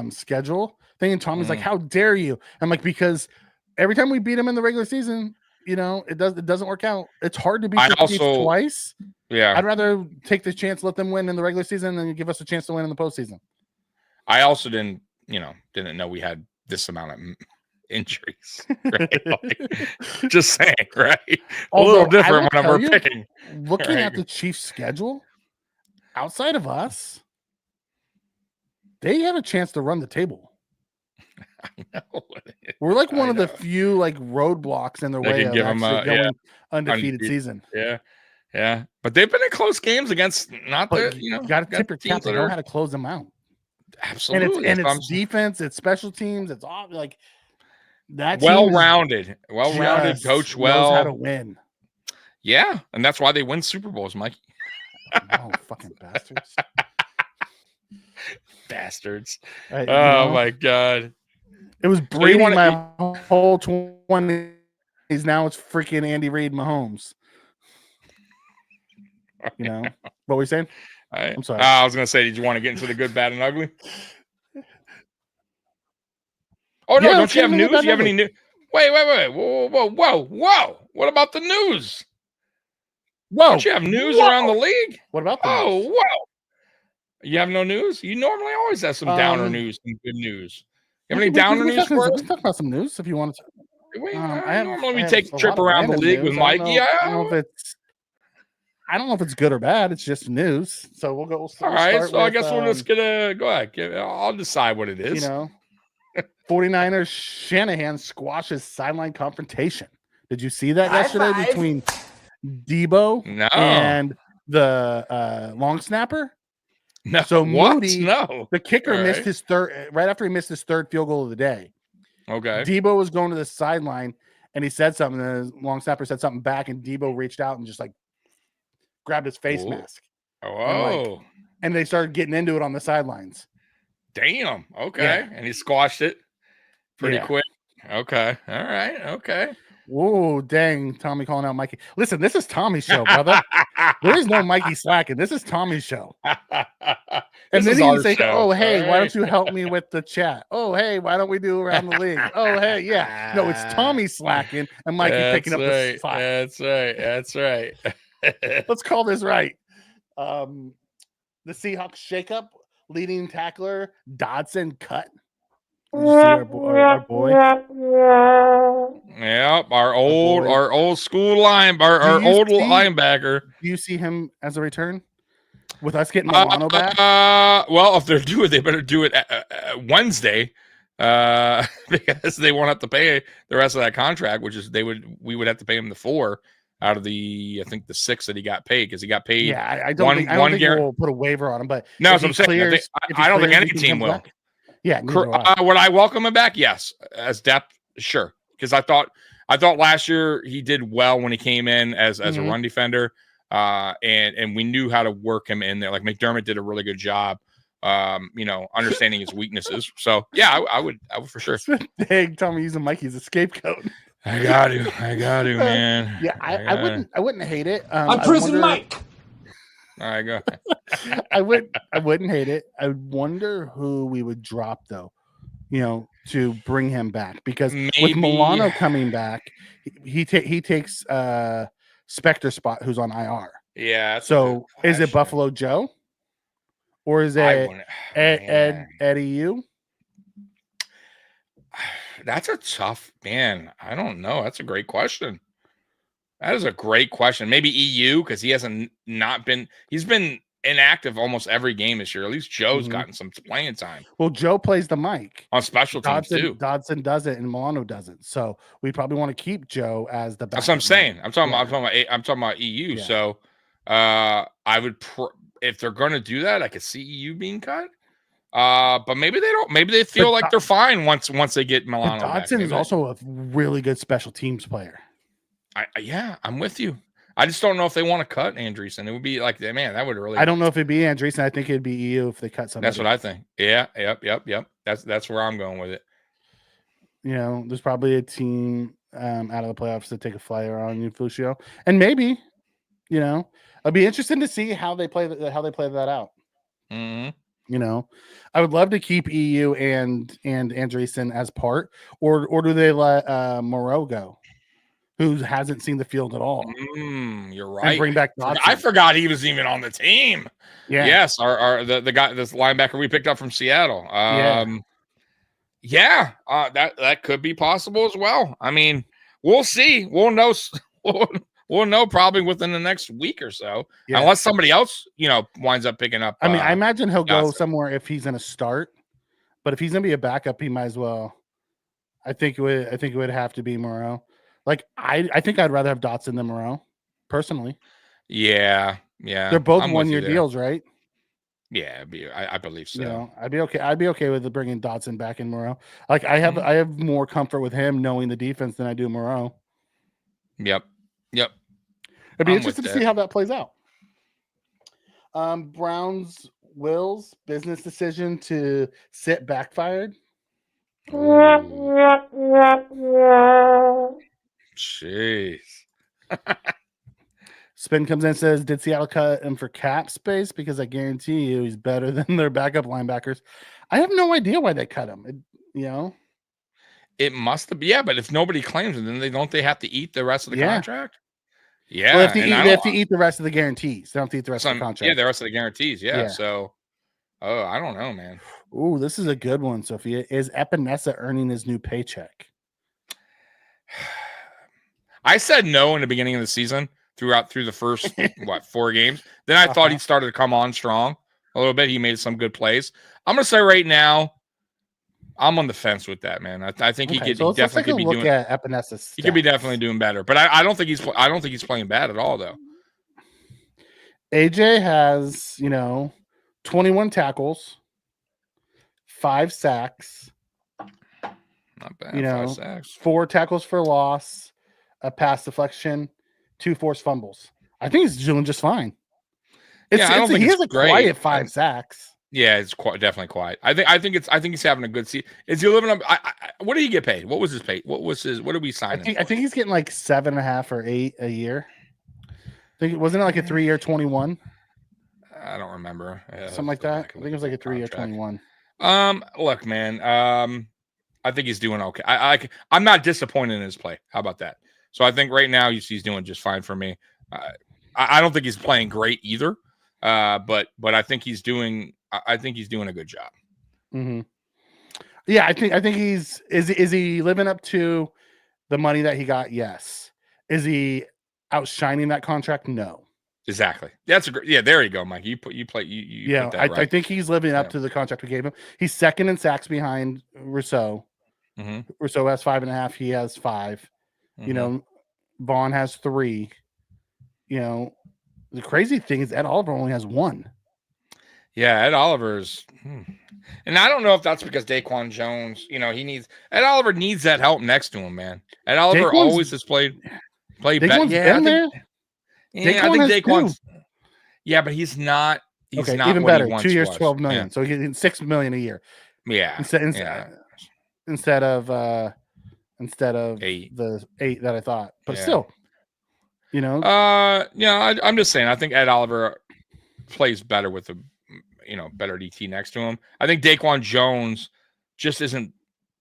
[SPEAKER 3] schedule thing. And Tommy's like, "How dare you?" I'm like, because every time we beat them in the regular season, it doesn't work out. It's hard to beat the Chiefs twice.
[SPEAKER 2] Yeah,
[SPEAKER 3] I'd rather take the chance, let them win in the regular season, than give us a chance to win in the postseason.
[SPEAKER 2] I also didn't know we had this amount of injuries. Right? Just saying, right? A little different whenever we're picking.
[SPEAKER 3] Looking at the Chiefs' schedule, outside of us, they have a chance to run the table.
[SPEAKER 2] I know.
[SPEAKER 3] We're like one of the few roadblocks in their way of actually going undefeated season.
[SPEAKER 2] Yeah. But they've been in close games against got
[SPEAKER 3] to tip your cap. They know how to close them out.
[SPEAKER 2] Absolutely.
[SPEAKER 3] And it's defense, it's special teams, it's all that
[SPEAKER 2] well-rounded, coach well.
[SPEAKER 3] Knows how to win.
[SPEAKER 2] Yeah, and that's why they win Super Bowls, Mikey.
[SPEAKER 3] Oh, fucking bastards.
[SPEAKER 2] Bastards. My God.
[SPEAKER 3] It was Brady my whole 20s. Now it's freaking Andy Reid Mahomes. What were you saying? I'm sorry.
[SPEAKER 2] I was going to say, did you want to get into the good, bad, and ugly? Oh no,
[SPEAKER 3] Yeah,
[SPEAKER 2] don't you have
[SPEAKER 3] bring it
[SPEAKER 2] news?
[SPEAKER 3] back
[SPEAKER 2] You have
[SPEAKER 3] over.
[SPEAKER 2] any news? Wait. Whoa. What about the news?
[SPEAKER 3] Whoa.
[SPEAKER 2] Don't you have news around the league?
[SPEAKER 3] What about the
[SPEAKER 2] Oh,
[SPEAKER 3] news?
[SPEAKER 2] whoa. You have no news? You normally always have some downer news and good news. You have any downer news for
[SPEAKER 3] We
[SPEAKER 2] us?
[SPEAKER 3] can talk about some news if you want to.
[SPEAKER 2] Normally we
[SPEAKER 3] I
[SPEAKER 2] take
[SPEAKER 3] have
[SPEAKER 2] a
[SPEAKER 3] a
[SPEAKER 2] trip
[SPEAKER 3] lot of
[SPEAKER 2] around the
[SPEAKER 3] random
[SPEAKER 2] league with
[SPEAKER 3] news.
[SPEAKER 2] Mikey.
[SPEAKER 3] I don't know if it's good or bad. It's just news. So we'll go.
[SPEAKER 2] All right, so I guess we're just gonna go ahead. I'll decide what it is.
[SPEAKER 3] 49ers Shanahan squashes sideline confrontation. Did you see that yesterday between Debo and the long snapper?
[SPEAKER 2] No.
[SPEAKER 3] So
[SPEAKER 2] what?
[SPEAKER 3] Moody, the kicker, missed his third right after he missed his third field goal of the day.
[SPEAKER 2] Okay.
[SPEAKER 3] Debo was going to the sideline and he said something. And the long snapper said something back, and Debo reached out and just like grabbed his face mask. And they started getting into it on the sidelines.
[SPEAKER 2] Damn. Okay. Yeah. And he squashed it pretty quick. Okay. All right. Okay.
[SPEAKER 3] Whoa, dang. Tommy calling out Mikey. Listen, this is Tommy's show, brother. There is no Mikey slacking. This is Tommy's show. And then he say, oh, hey, why don't you help me with the chat? Oh, hey, why don't we do around the league? Oh, hey, yeah. No, it's Tommy slacking and Mikey picking up the slack.
[SPEAKER 2] That's right.
[SPEAKER 3] Let's call this right. The Seahawks shakeup, leading tackler Dodson cut. Did you see our boy?
[SPEAKER 2] Yep, our old school linebacker.
[SPEAKER 3] Do you see him as a return with us getting Milano back?
[SPEAKER 2] Well, if they're doing it, they better do it Wednesday, because they won't have to pay the rest of that contract, which is we would have to pay him the 4 out of the, I think the 6 that he got paid, because he got paid.
[SPEAKER 3] Yeah, I don't think we'll put a waiver on him, but
[SPEAKER 2] no, that's what I'm saying. I don't think any team will.
[SPEAKER 3] Back, yeah,
[SPEAKER 2] would I welcome him back? Yes, as depth, sure. Because I thought last year he did well when he came in as a run defender, and we knew how to work him in there. Like McDermott did a really good job, understanding his weaknesses. So yeah, I would for sure.
[SPEAKER 3] Dang, Tommy using Mikey as a scapegoat.
[SPEAKER 2] I got to, man.
[SPEAKER 3] Yeah, I wouldn't hate it.
[SPEAKER 4] I'm Prison Mike.
[SPEAKER 2] All right, go ahead.
[SPEAKER 3] I wouldn't hate it. I wonder who we would drop though, to bring him back, because with Milano coming back, he takes Spectre spot, who's on IR.
[SPEAKER 2] Yeah.
[SPEAKER 3] So is it Buffalo Joe, or is it Eddie U?
[SPEAKER 2] That's a tough man. I don't know. That's a great question. That is a great question. Maybe EU, because he hasn't he's been inactive almost every game this year. At least Joe's gotten some playing time.
[SPEAKER 3] Well, Joe plays the mic
[SPEAKER 2] on special teams too.
[SPEAKER 3] Dodson does it and Milano doesn't. So we probably want to keep Joe as the backup.
[SPEAKER 2] That's what I'm saying. I'm talking about EU. Yeah. So I would if they're going to do that, I could see EU being cut. But maybe they don't. Maybe they feel like they're fine once they get Milano.
[SPEAKER 3] Dodson is also a really good special teams player.
[SPEAKER 2] I'm with you. I just don't know if they want to cut Andreessen. It would be like, man, that would really.
[SPEAKER 3] I don't know if it'd be Andreessen. I think it'd be EU if they cut somebody.
[SPEAKER 2] That's what I think. Yeah. Yep. That's where I'm going with it.
[SPEAKER 3] There's probably a team out of the playoffs to take a flyer on you, Fucio, and maybe, I'd be interested to see how they play that out.
[SPEAKER 2] Mm-hmm.
[SPEAKER 3] I would love to keep EU and Andreessen as part, or do they let Moreau go, who hasn't seen the field at all?
[SPEAKER 2] You're right.
[SPEAKER 3] And bring back Dodson.
[SPEAKER 2] I forgot he was even on the team.
[SPEAKER 3] Yeah.
[SPEAKER 2] Yes, the guy, this linebacker we picked up from Seattle. That could be possible as well. I mean, we'll see. We'll know. We'll know probably within the next week or so, unless somebody else, winds up picking up.
[SPEAKER 3] I mean, I imagine he'll go somewhere if he's going to start, but if he's going to be a backup, he might as well. I think it would have to be Moreau. Like I think I'd rather have Dotson than Moreau, personally.
[SPEAKER 2] Yeah.
[SPEAKER 3] They're both 1-year deals, right?
[SPEAKER 2] Yeah, I believe so.
[SPEAKER 3] I'd be okay with bringing Dotson back in Moreau. Like I have more comfort with him knowing the defense than I do Moreau.
[SPEAKER 2] Yep.
[SPEAKER 3] I'd be interested to see how that plays out. Browns Will's business decision to sit backfired.
[SPEAKER 2] Jeez.
[SPEAKER 3] Spin comes in and says, did Seattle cut him for cap space? Because I guarantee you he's better than their backup linebackers. I have no idea why they cut him.
[SPEAKER 2] It must have been, yeah, but if nobody claims it, then they have to eat the rest of the contract? Yeah,
[SPEAKER 3] Well,
[SPEAKER 2] and
[SPEAKER 3] they have to eat the rest of the guarantees. They don't have to eat the rest of the contract.
[SPEAKER 2] Yeah, the rest of the guarantees,
[SPEAKER 3] Yeah.
[SPEAKER 2] so, I don't know, man.
[SPEAKER 3] Ooh, this is a good one, Sophia. Is Epinesa earning his new paycheck?
[SPEAKER 2] I said no in the beginning of the season through the first, 4 games. Then I thought he started to come on strong a little bit. He made some good plays. I'm going to say right now, I'm on the fence with that, man. I think he could definitely could be doing
[SPEAKER 3] at Epinesa's
[SPEAKER 2] he could be definitely doing better. But I don't think he's playing bad at all, though.
[SPEAKER 3] AJ has, 21 tackles, 5 sacks.
[SPEAKER 2] Not bad. 5 sacks.
[SPEAKER 3] 4 tackles for loss, a pass deflection, 2 forced fumbles. I think he's doing just fine.
[SPEAKER 2] I don't think
[SPEAKER 3] he has a
[SPEAKER 2] great.
[SPEAKER 3] quiet 5 sacks.
[SPEAKER 2] Yeah, it's definitely quiet. I think he's having a good season. Is he living up? What did he get paid? What was his pay? What did we sign him?
[SPEAKER 3] I think he's getting like 7.5 or 8 a year. Wasn't it like a 3-year 21?
[SPEAKER 2] I don't remember.
[SPEAKER 3] Something like that. I think it was like a 3-year 21.
[SPEAKER 2] Look, man. I think he's doing okay. I'm not disappointed in his play. How about that? So I think right now he's doing just fine for me. I don't think he's playing great either. But I think he's doing a good job.
[SPEAKER 3] Mm-hmm. Yeah, I think he's is he living up to the money that he got? Yes. Is he outshining that contract? No.
[SPEAKER 2] Exactly. That's a great. Yeah, there you go, Mike. You put that right.
[SPEAKER 3] I think he's living up to the contract we gave him. He's second in sacks behind Rousseau.
[SPEAKER 2] Mm-hmm.
[SPEAKER 3] Rousseau has 5.5. He has 5.
[SPEAKER 2] Mm-hmm.
[SPEAKER 3] Vaughn has 3. The crazy thing is Ed Oliver only has 1.
[SPEAKER 2] Yeah, Ed Oliver's, and I don't know if that's because Daquan Jones, Ed Oliver needs that help next to him, man. Ed Oliver always has played better. Yeah, I think Daquan's. Yeah, but he's not. He's not
[SPEAKER 3] even
[SPEAKER 2] what
[SPEAKER 3] better.
[SPEAKER 2] He once
[SPEAKER 3] 2 years,
[SPEAKER 2] was.
[SPEAKER 3] $12 million.
[SPEAKER 2] Yeah.
[SPEAKER 3] So he's getting $6 million a year.
[SPEAKER 2] Yeah.
[SPEAKER 3] Instead of
[SPEAKER 2] 8.
[SPEAKER 3] the 8 that I thought, but still,
[SPEAKER 2] I'm just saying. I think Ed Oliver plays better with a better DT next to him. I think Daquan Jones just isn't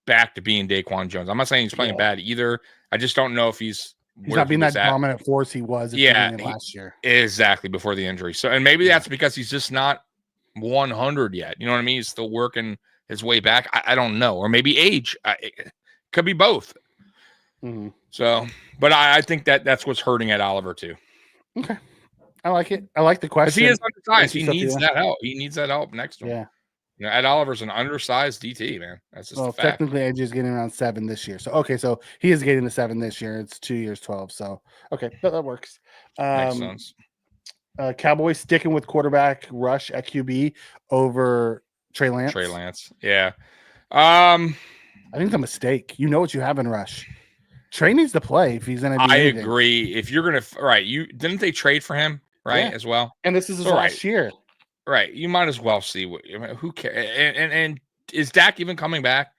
[SPEAKER 2] back to being Daquan Jones. I'm not saying he's playing bad either. I just don't know if he's
[SPEAKER 3] not being that dominant force he was at the beginning last year.
[SPEAKER 2] Exactly, before the injury. So, and maybe that's because he's just not 100 yet. You know what I mean? He's still working his way back. I don't know. Or maybe age. It could be both.
[SPEAKER 3] Mm-hmm.
[SPEAKER 2] So, but I think that's what's hurting Ed Oliver too.
[SPEAKER 3] Okay. I like it. I like the question.
[SPEAKER 2] He is undersized. He needs that help. He needs that help next to him.
[SPEAKER 3] Yeah.
[SPEAKER 2] Ed Oliver's an undersized DT, man. That's just a fact.
[SPEAKER 3] Technically, AJ is getting around 7 this year. So so he is getting the 7 this year. It's 2 years, 12. So that works.
[SPEAKER 2] Makes sense.
[SPEAKER 3] Cowboys sticking with quarterback rush at QB over Trey Lance.
[SPEAKER 2] Yeah.
[SPEAKER 3] I think it's a mistake. You know what you have in rush. Trey needs to play if he's going to be.
[SPEAKER 2] I agree. If you're going to didn't they trade for him as well?
[SPEAKER 3] And this is his last year.
[SPEAKER 2] Right. You might as well see who cares. And is Dak even coming back?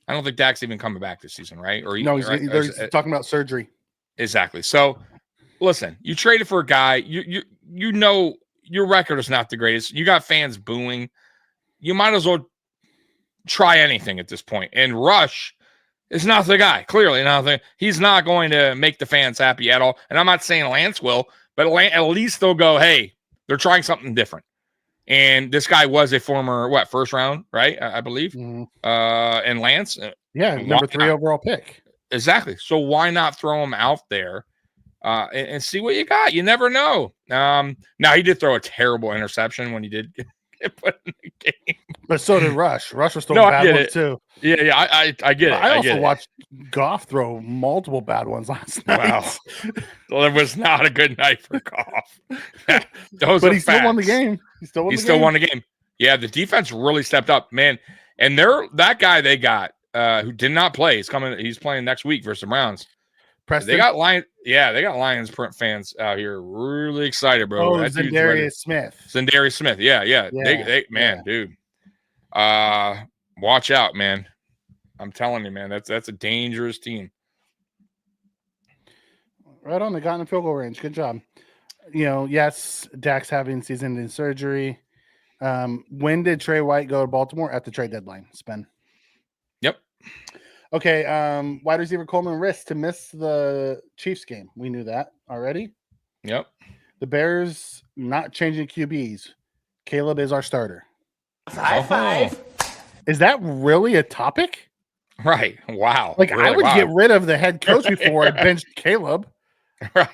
[SPEAKER 2] I don't think Dak's even coming back this season, right? Or
[SPEAKER 3] he's talking about surgery.
[SPEAKER 2] Exactly. So listen, you traded for a guy. You know your record is not the greatest. You got fans booing. You might as well try anything at this point. And Rush is not the guy. Clearly not. He's not going to make the fans happy at all. And I'm not saying Lance will, but at least they'll go, hey, they're trying something different. And this guy was a former, first round, right? I believe.
[SPEAKER 3] Mm-hmm.
[SPEAKER 2] And Lance.
[SPEAKER 3] Number 3 overall pick.
[SPEAKER 2] Exactly. So why not throw him out there and see what you got? You never know. Now, he did throw a terrible interception when he did get put in the game.
[SPEAKER 3] But so did Rush. Rush was throwing bad ones too.
[SPEAKER 2] Yeah, I get it.
[SPEAKER 3] I also watched Goff throw multiple bad ones last night.
[SPEAKER 2] Wow. Well, it was not a good night for Goff.
[SPEAKER 3] But he still won the game. He still won the game.
[SPEAKER 2] Yeah, the defense really stepped up, man. And that guy they got who did not play, he's playing next week versus the Browns.
[SPEAKER 3] Preston.
[SPEAKER 2] They got Lions fans out here really excited, bro.
[SPEAKER 3] Zendarius Smith.
[SPEAKER 2] Yeah. Dude. Watch out, man. I'm telling you, man, that's a dangerous team.
[SPEAKER 3] Right on, they got in the field goal range. Good job. Yes, Dak's having season-ending surgery. When did Trey White go to Baltimore? At the trade deadline, Spen.
[SPEAKER 2] Yep.
[SPEAKER 3] Okay, wide receiver Coleman wrist to miss the Chiefs game. We knew that already.
[SPEAKER 2] Yep.
[SPEAKER 3] The Bears not changing QBs. Caleb is our starter.
[SPEAKER 2] High five.
[SPEAKER 3] Is that really a topic?
[SPEAKER 2] Right. Wow.
[SPEAKER 3] Like,
[SPEAKER 2] really?
[SPEAKER 3] I would
[SPEAKER 2] Wow.
[SPEAKER 3] get rid of the head coach before I benched Caleb.
[SPEAKER 2] Right.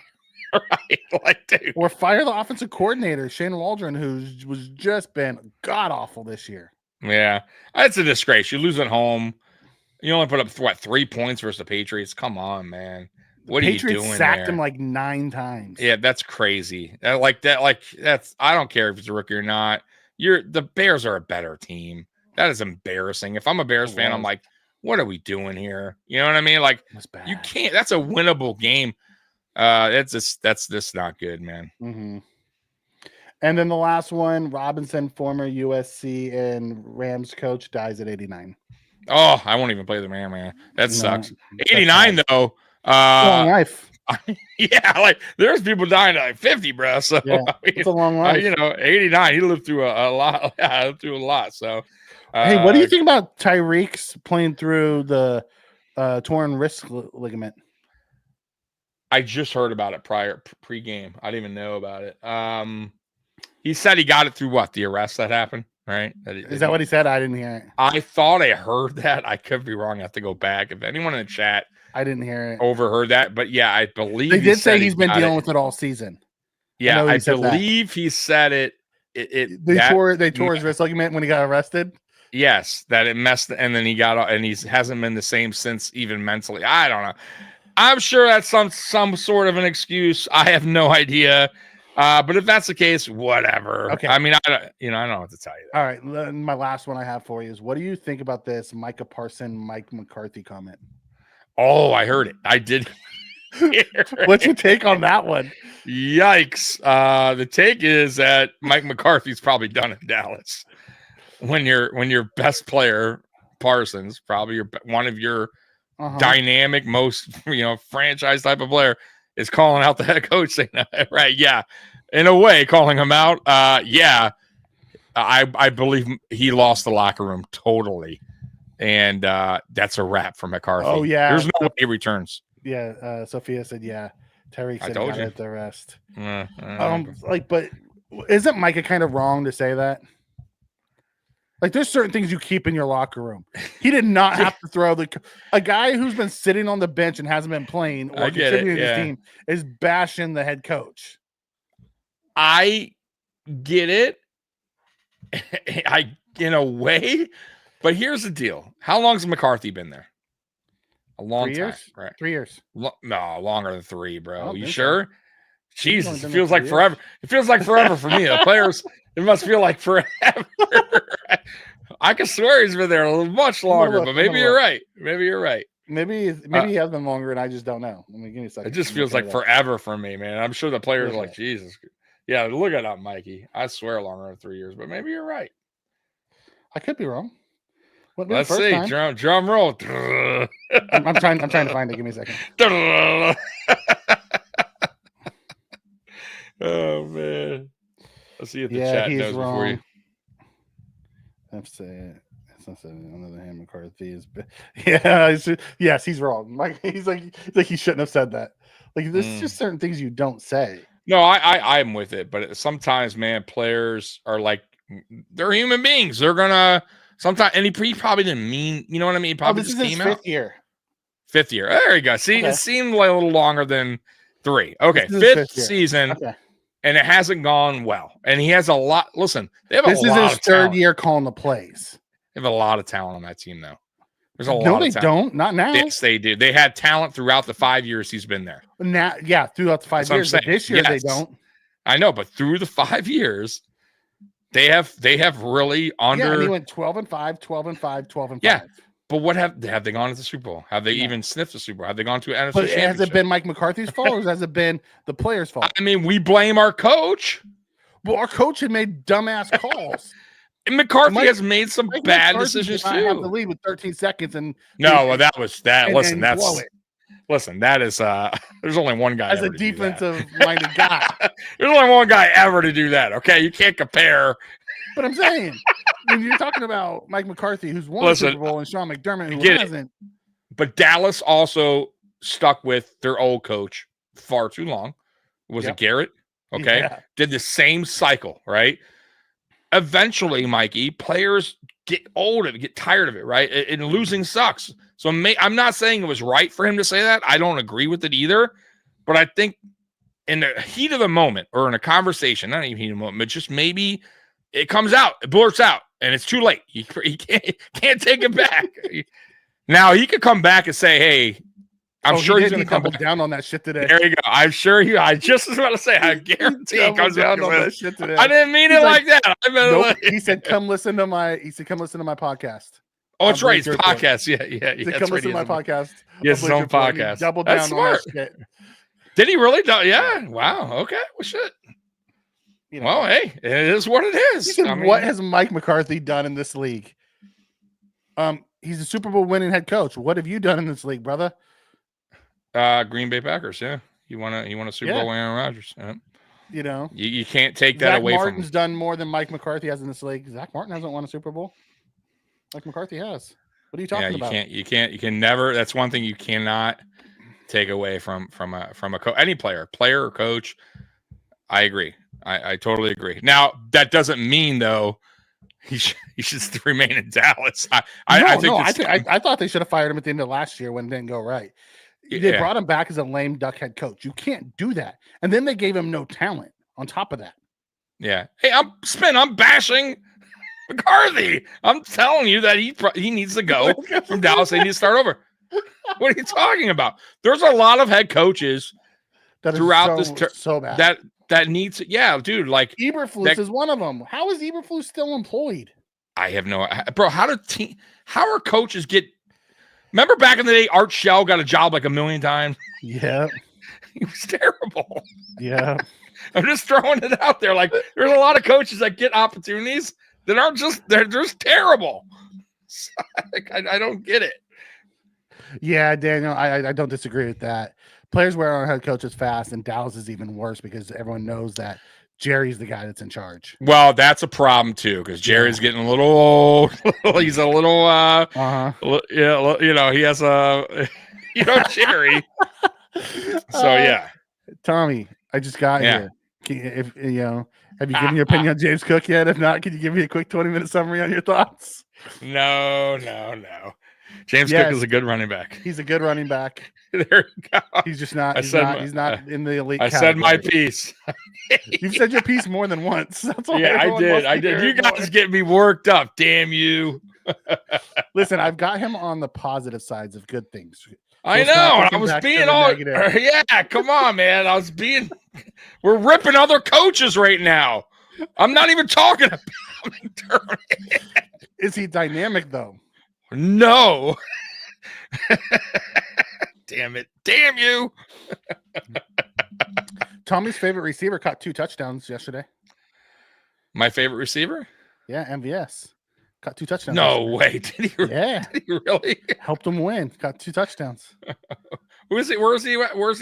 [SPEAKER 2] Right. Like, dude.
[SPEAKER 3] Or fire the offensive coordinator, Shane Waldron, who's was just been god awful this year.
[SPEAKER 2] Yeah. That's a disgrace. You lose at home. You only put up, 3 points versus the Patriots? Come on, man. What are you doing
[SPEAKER 3] Patriots sacked
[SPEAKER 2] there?
[SPEAKER 3] him like 9 times.
[SPEAKER 2] Yeah, that's crazy. That's I don't care if it's a rookie or not. The Bears are a better team. That is embarrassing. If I'm a Bears fan, I'm like, what are we doing here? You know what I mean? Like, you can't. That's a winnable game. That's just not good, man.
[SPEAKER 3] Mm-hmm. And then the last one, Robinson, former USC and Rams coach, dies at 89.
[SPEAKER 2] Oh, I won't even play the man. That sucks. 89 though.
[SPEAKER 3] Long life.
[SPEAKER 2] Yeah, like there's people dying at like 50, bro. So
[SPEAKER 3] yeah, it's a long life.
[SPEAKER 2] 89. He lived through a lot. Yeah, lived through a lot. So,
[SPEAKER 3] hey, what do you think about Tyreek's playing through the torn wrist ligament?
[SPEAKER 2] I just heard about it pre-game. I didn't even know about it. He said he got it through what? The arrest that happened, right?
[SPEAKER 3] Is that what he said? I didn't hear it.
[SPEAKER 2] I thought I heard that. I could be wrong. I have to go back. If anyone in the chat,
[SPEAKER 3] I didn't hear it.
[SPEAKER 2] Overheard that, but yeah, I believe
[SPEAKER 3] they did say he's been dealing with it all season.
[SPEAKER 2] Yeah, I believe he said it.
[SPEAKER 3] They tore his wrist ligament when he got arrested.
[SPEAKER 2] Yes, that it messed, and then he got, and he hasn't been the same since, even mentally. I don't know. I'm sure that's some sort of an excuse. I have no idea. But if that's the case, whatever.
[SPEAKER 3] Okay.
[SPEAKER 2] I mean, I don't know what to tell you.
[SPEAKER 3] All right, my last one I have for you is: what do you think about this Micah Parson, Mike McCarthy comment?
[SPEAKER 2] Oh, I heard it. I did.
[SPEAKER 3] What's your take on that one?
[SPEAKER 2] Yikes. The take is that Mike McCarthy's probably done in Dallas. When your best player, Parsons, probably one of your dynamic, most franchise type of player, is calling out the head coach, saying, right? Yeah, in a way, calling him out. Yeah, I believe he lost the locker room totally. And that's a wrap for McCarthy.
[SPEAKER 3] Oh, yeah.
[SPEAKER 2] There's no way he returns.
[SPEAKER 3] Yeah, Sophia said, yeah. Tyreek said he got it the rest. But isn't Micah kind of wrong to say that? Like, there's certain things you keep in your locker room. He did not have to throw a guy who's been sitting on the bench and hasn't been playing or contributing to his team is bashing the head coach.
[SPEAKER 2] I get it. In a way. But here's the deal. How long's McCarthy been there? A long
[SPEAKER 3] 3 years?
[SPEAKER 2] time, right?
[SPEAKER 3] 3 years.
[SPEAKER 2] No, longer than 3, bro. You
[SPEAKER 3] so.
[SPEAKER 2] sure? Jesus, it feels like forever. It feels like forever for me. The players, it must feel like forever. I can swear he's been there a much longer, but maybe you're right. Maybe you're right.
[SPEAKER 3] Maybe he has been longer, and I just don't know. Let me give me a second.
[SPEAKER 2] It just feels like forever for me, man. I'm sure the players are like, Jesus. Yeah, look it up, Mikey. I swear longer than 3 years, but maybe you're right.
[SPEAKER 3] I could be wrong.
[SPEAKER 2] Let's see. Drum roll.
[SPEAKER 3] I'm trying to find it. Give me a second.
[SPEAKER 2] Oh man. Let's see if the chat knows
[SPEAKER 3] wrong.
[SPEAKER 2] before you.
[SPEAKER 3] I have to say it. It's not saying on the other hand, McCarthy is. Yeah, yes, he's wrong. Like he's like he shouldn't have said that. Like there's just certain things you don't say.
[SPEAKER 2] No, I'm with it, but sometimes, man, players are like they're human beings. They're gonna sometimes, and he probably didn't mean, you know what I mean? He probably just came out.
[SPEAKER 3] 5th year.
[SPEAKER 2] 5th year. There you go. See, It seemed like a little longer than 3. Okay, 5th season. Okay. And it hasn't gone well. And he has a lot. Listen, they have a lot of talent.
[SPEAKER 3] This is his 3rd year calling the plays.
[SPEAKER 2] They have a lot of talent on that team, though. There's a lot of talent.
[SPEAKER 3] No, they don't. Not now.
[SPEAKER 2] Yes, they do. They had talent throughout the 5 years he's been there.
[SPEAKER 3] Now, yeah, throughout the 5 years. But this year they don't.
[SPEAKER 2] I know, but through the 5 years, they have really under.
[SPEAKER 3] Yeah, and he went 12-5, 12-5, 12-5.
[SPEAKER 2] Yeah. But what have they gone to the Super Bowl? Have they even sniffed the Super Bowl? Have they gone to an NFC Championship?
[SPEAKER 3] Has it been Mike McCarthy's fault or has it been the player's fault?
[SPEAKER 2] I mean, we blame our coach.
[SPEAKER 3] Well, our coach had made dumbass calls.
[SPEAKER 2] And McCarthy has made some bad decisions too.
[SPEAKER 3] I have the lead with 13 seconds and
[SPEAKER 2] that was that. Listen, that is there's only one guy
[SPEAKER 3] as a defensive minded guy.
[SPEAKER 2] There's only one guy ever to do that. Okay, you can't compare.
[SPEAKER 3] But I'm saying, when you're talking about Mike McCarthy, who's won the Super Bowl, and Sean McDermott, who hasn't.
[SPEAKER 2] But Dallas also stuck with their old coach far too long. Was it Garrett? Okay.
[SPEAKER 3] Yeah.
[SPEAKER 2] Did the same cycle, right? Eventually, Mikey, players get old and get tired of it, right? And losing sucks. So I'm not saying it was right for him to say that. I don't agree with it either. But I think in the heat of the moment or in a conversation, not even heat of the moment, but just maybe it comes out, it blurts out, and it's too late. He can't take it back. Now, he could come back and say, hey, I'm sure he's going to come
[SPEAKER 3] down on that shit today.
[SPEAKER 2] There you go. I'm sure I just was about to say, I guarantee he comes down on that
[SPEAKER 3] shit today.
[SPEAKER 2] I didn't mean it like that. I meant
[SPEAKER 3] nope. He said, come listen to my podcast.
[SPEAKER 2] Oh, that's right. It's podcast. Yeah.
[SPEAKER 3] He said, come listen to my podcast.
[SPEAKER 2] Yes, his own podcast.
[SPEAKER 3] Double down on that shit.
[SPEAKER 2] Did he really? Yeah. Wow. Okay. Well, shit. You know, well, hey, it is what it is.
[SPEAKER 3] He said, what has Mike McCarthy done in this league? He's a Super Bowl winning head coach. What have you done in this league, brother?
[SPEAKER 2] Green Bay Packers. Yeah, you want a Super Bowl with Aaron Rodgers. Yeah.
[SPEAKER 3] You know,
[SPEAKER 2] you can't take that away from him.
[SPEAKER 3] Martin's done more than Mike McCarthy has in this league. Zach Martin hasn't won a Super Bowl. Mike McCarthy has. What are you talking about?
[SPEAKER 2] You can never. That's one thing you cannot take away from any player or coach. I agree. I totally agree. Now that doesn't mean though he should remain in Dallas. I
[SPEAKER 3] thought they should have fired him at the end of last year when it didn't go right. They brought him back as a lame duck head coach. You can't do that. And then they gave him no talent on top of that.
[SPEAKER 2] Yeah. Hey, I'm bashing McCarthy. I'm telling you that he needs to go from Dallas. They need to start over. What are you talking about? There's a lot of head coaches throughout
[SPEAKER 3] so bad
[SPEAKER 2] that needs. Yeah, dude. Like
[SPEAKER 3] Eberflus is one of them. How is Eberflus still employed?
[SPEAKER 2] I have no, bro. How are coaches get? Remember back in the day, Art Shell got a job like a million times.
[SPEAKER 3] Yeah,
[SPEAKER 2] he was terrible.
[SPEAKER 3] Yeah,
[SPEAKER 2] I'm just throwing it out there. Like there's a lot of coaches that get opportunities that aren't they're just terrible. So, I don't get it.
[SPEAKER 3] Yeah, Daniel, I don't disagree with that. Players wear on head coaches fast, and Dallas is even worse because everyone knows that Jerry's the guy that's in charge.
[SPEAKER 2] Well, that's a problem too because Jerry's getting a little old. He's a little he has a Jerry. So
[SPEAKER 3] Tommy, I just got here. Have you given your opinion on James Cook yet? If not, can you give me a quick 20-minute summary on your thoughts?
[SPEAKER 2] No. James Cook is a good running back.
[SPEAKER 3] He's a good running back.
[SPEAKER 2] There you go.
[SPEAKER 3] He's just not. He's not in the elite.
[SPEAKER 2] I said my piece.
[SPEAKER 3] You've said your piece more than once. That's all.
[SPEAKER 2] Yeah, I did. You guys get me worked up. Damn you.
[SPEAKER 3] Listen, I've got him on the positive sides of good things. So
[SPEAKER 2] I know. I was being all. Yeah, come on, man. We're ripping other coaches right now. I'm not even talking about McDermott.
[SPEAKER 3] Is he dynamic though?
[SPEAKER 2] No. Damn it. Damn you.
[SPEAKER 3] Tommy's favorite receiver caught 2 touchdowns yesterday.
[SPEAKER 2] My favorite receiver?
[SPEAKER 3] Yeah, MVS. Caught 2 touchdowns.
[SPEAKER 2] No way. Did he really?
[SPEAKER 3] Helped him win. Got 2 touchdowns.
[SPEAKER 2] Where's he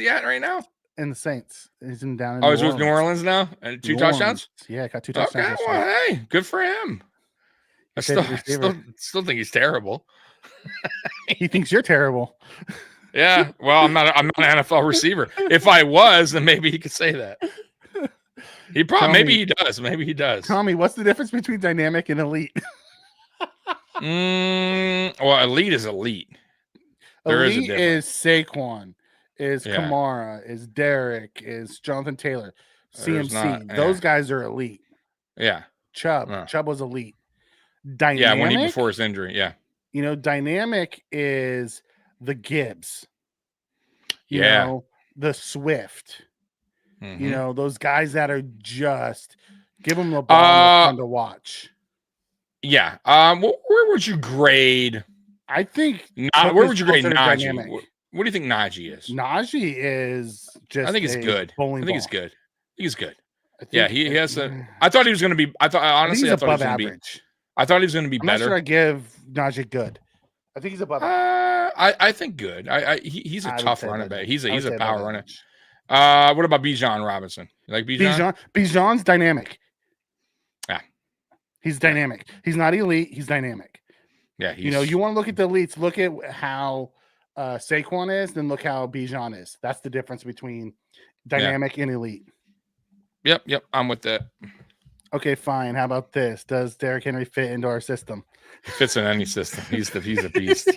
[SPEAKER 2] at right now?
[SPEAKER 3] In the Saints. He's down in
[SPEAKER 2] New Orleans. He's with New Orleans now? And 2 touchdowns?
[SPEAKER 3] Yeah, got 2 touchdowns.
[SPEAKER 2] Okay, well, hey, good for him. I still think he's terrible.
[SPEAKER 3] He thinks you're terrible.
[SPEAKER 2] Yeah, well, I'm not an NFL receiver. If I was, then maybe he could say that. Maybe he does.
[SPEAKER 3] Tommy, what's the difference between dynamic and elite?
[SPEAKER 2] Well, elite is elite.
[SPEAKER 3] Elite is Saquon, is Kamara, is Derek, is Jonathan Taylor, CMC. Those guys are elite.
[SPEAKER 2] Yeah.
[SPEAKER 3] Chubb was elite. Dynamic.
[SPEAKER 2] Yeah, when before his injury. Yeah.
[SPEAKER 3] Dynamic is the Gibbs. You know, the Swift. Mm-hmm. Those guys that are just give them the ball fun to watch.
[SPEAKER 2] Yeah. Where would you grade?
[SPEAKER 3] I think.
[SPEAKER 2] Where would you grade Najee? What do you think Najee is?
[SPEAKER 3] Najee is just.
[SPEAKER 2] I think it's good.
[SPEAKER 3] I think
[SPEAKER 2] he's good. He's good. Yeah, he has a. I thought he was going to be. I thought honestly, I thought he was going to be. I thought he was going to be better.
[SPEAKER 3] I'm not sure I give Najee good. I think he's above.
[SPEAKER 2] I think good. He's a tough running back. He's a power runner. What about Bijan Robinson? You like Bijan?
[SPEAKER 3] Bijan's dynamic.
[SPEAKER 2] Yeah,
[SPEAKER 3] he's dynamic. He's not elite. He's dynamic.
[SPEAKER 2] Yeah,
[SPEAKER 3] you want to look at the elites. Look at how Saquon is, then look how Bijan is. That's the difference between dynamic and elite.
[SPEAKER 2] Yep. I'm with that.
[SPEAKER 3] Okay, fine. How about this? Does Derrick Henry fit into our system?
[SPEAKER 2] He fits in any system. He's a beast.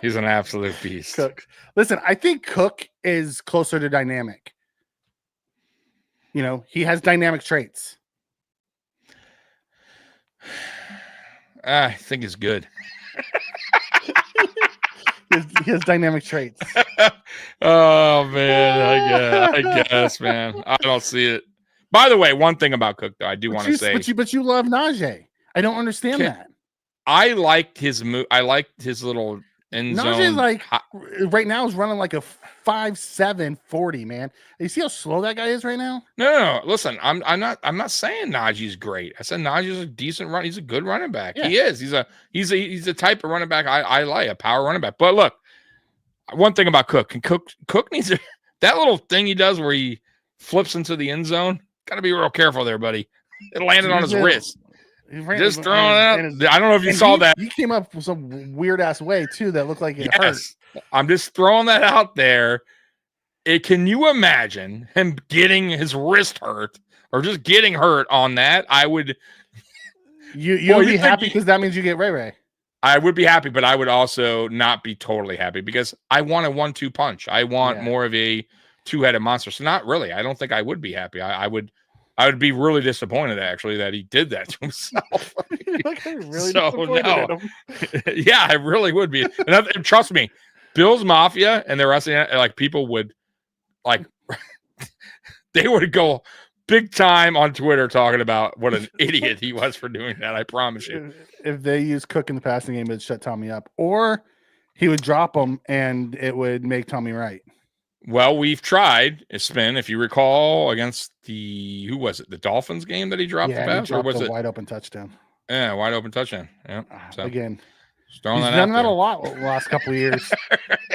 [SPEAKER 2] He's an absolute beast.
[SPEAKER 3] Cook. Listen, I think Cook is closer to dynamic. He has dynamic traits.
[SPEAKER 2] I think it's good.
[SPEAKER 3] He has dynamic traits.
[SPEAKER 2] Oh man, I guess, man. I don't see it. By the way, one thing about Cook, though, I do want to say,
[SPEAKER 3] but you love Najee. I don't understand that.
[SPEAKER 2] I liked his move. I liked his little end zone.
[SPEAKER 3] Najee, right now, is running like a 5.7 40. Man, you see how slow that guy is right now?
[SPEAKER 2] No. Listen, I'm not saying Najee's great. I said Najee's a decent run. He's a good running back. Yeah. He is. He's a type of running back I like, a power running back. But look, one thing about Cook, Cook needs that little thing he does where he flips into the end zone. Got to be real careful there, buddy. It landed on his wrist. Just throwing it out. I don't know if you saw that.
[SPEAKER 3] He came up with some weird ass way too that looked like it hurt.
[SPEAKER 2] I'm just throwing that out there. Can you imagine him getting his wrist hurt or just getting hurt on that? I would.
[SPEAKER 3] You'll be happy because that means you get Ray.
[SPEAKER 2] I would be happy, but I would also not be totally happy because I want a 1-2 punch. I want more of a two-headed monster. So not really. I don't think I would be happy. I would be really disappointed actually that he did that to himself. Yeah, I really would be. And trust me, Bill's Mafia and the rest of it, like people would they would go big time on Twitter talking about what an idiot he was for doing that. I promise you.
[SPEAKER 3] If they use Cook in the passing game, it'd shut Tommy up, or he would drop him and it would make Tommy right.
[SPEAKER 2] Well, we've tried a spin, if you recall, against the Dolphins game that he dropped the pass,
[SPEAKER 3] or was it wide open touchdown?
[SPEAKER 2] Yeah, wide open touchdown. Yeah. So
[SPEAKER 3] again,
[SPEAKER 2] he's done
[SPEAKER 3] that a lot the last couple of years.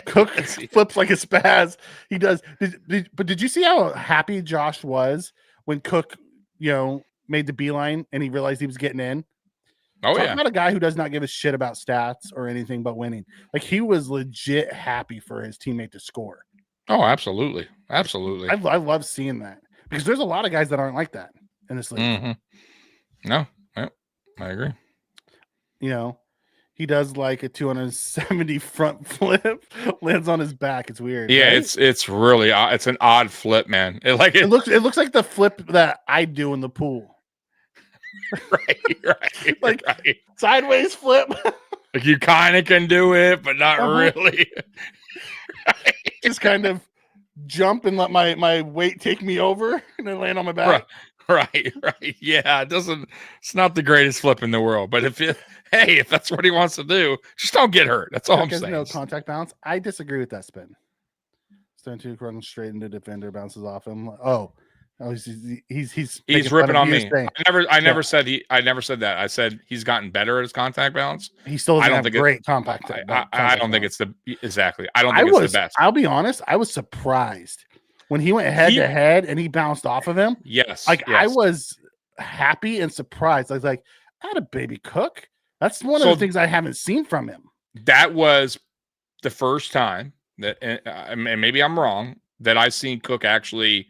[SPEAKER 3] Cook flips like a spaz. He does. But did you see how happy Josh was when Cook, made the beeline and he realized he was getting in? Talk about a guy who does not give a shit about stats or anything but winning. Like he was legit happy for his teammate to score.
[SPEAKER 2] Oh, absolutely. Absolutely.
[SPEAKER 3] I love seeing that because there's a lot of guys that aren't like that in this league.
[SPEAKER 2] Mm-hmm. No, I agree.
[SPEAKER 3] He does like a 270 front flip, lands on his back. It's weird.
[SPEAKER 2] Yeah,
[SPEAKER 3] right?
[SPEAKER 2] it's really it's an odd flip, man. It
[SPEAKER 3] looks like the flip that I do in the pool.
[SPEAKER 2] Right.
[SPEAKER 3] Like sideways flip.
[SPEAKER 2] Like you kind of can do it, but not really.
[SPEAKER 3] Right. Just kind of jump and let my weight take me over and then land on my back.
[SPEAKER 2] Right. Yeah, it's not the greatest flip in the world, but if that's what he wants to do, just don't get hurt. That's all I'm saying.
[SPEAKER 3] No contact bounce. I disagree with that spin. Stand two, running straight into defender, bounces off him. He's
[SPEAKER 2] ripping on me. I never said that. I said he's gotten better at his contact balance.
[SPEAKER 3] He still doesn't have great compact.
[SPEAKER 2] I don't think it's exactly. I don't think it's the best.
[SPEAKER 3] I'll be honest. I was surprised when he went head to head and he bounced off of him.
[SPEAKER 2] Yes.
[SPEAKER 3] I was happy and surprised. I was like, "Atta baby Cook." That's one of the things I haven't seen from him.
[SPEAKER 2] That was the first time that, and maybe I'm wrong, that I've seen Cook actually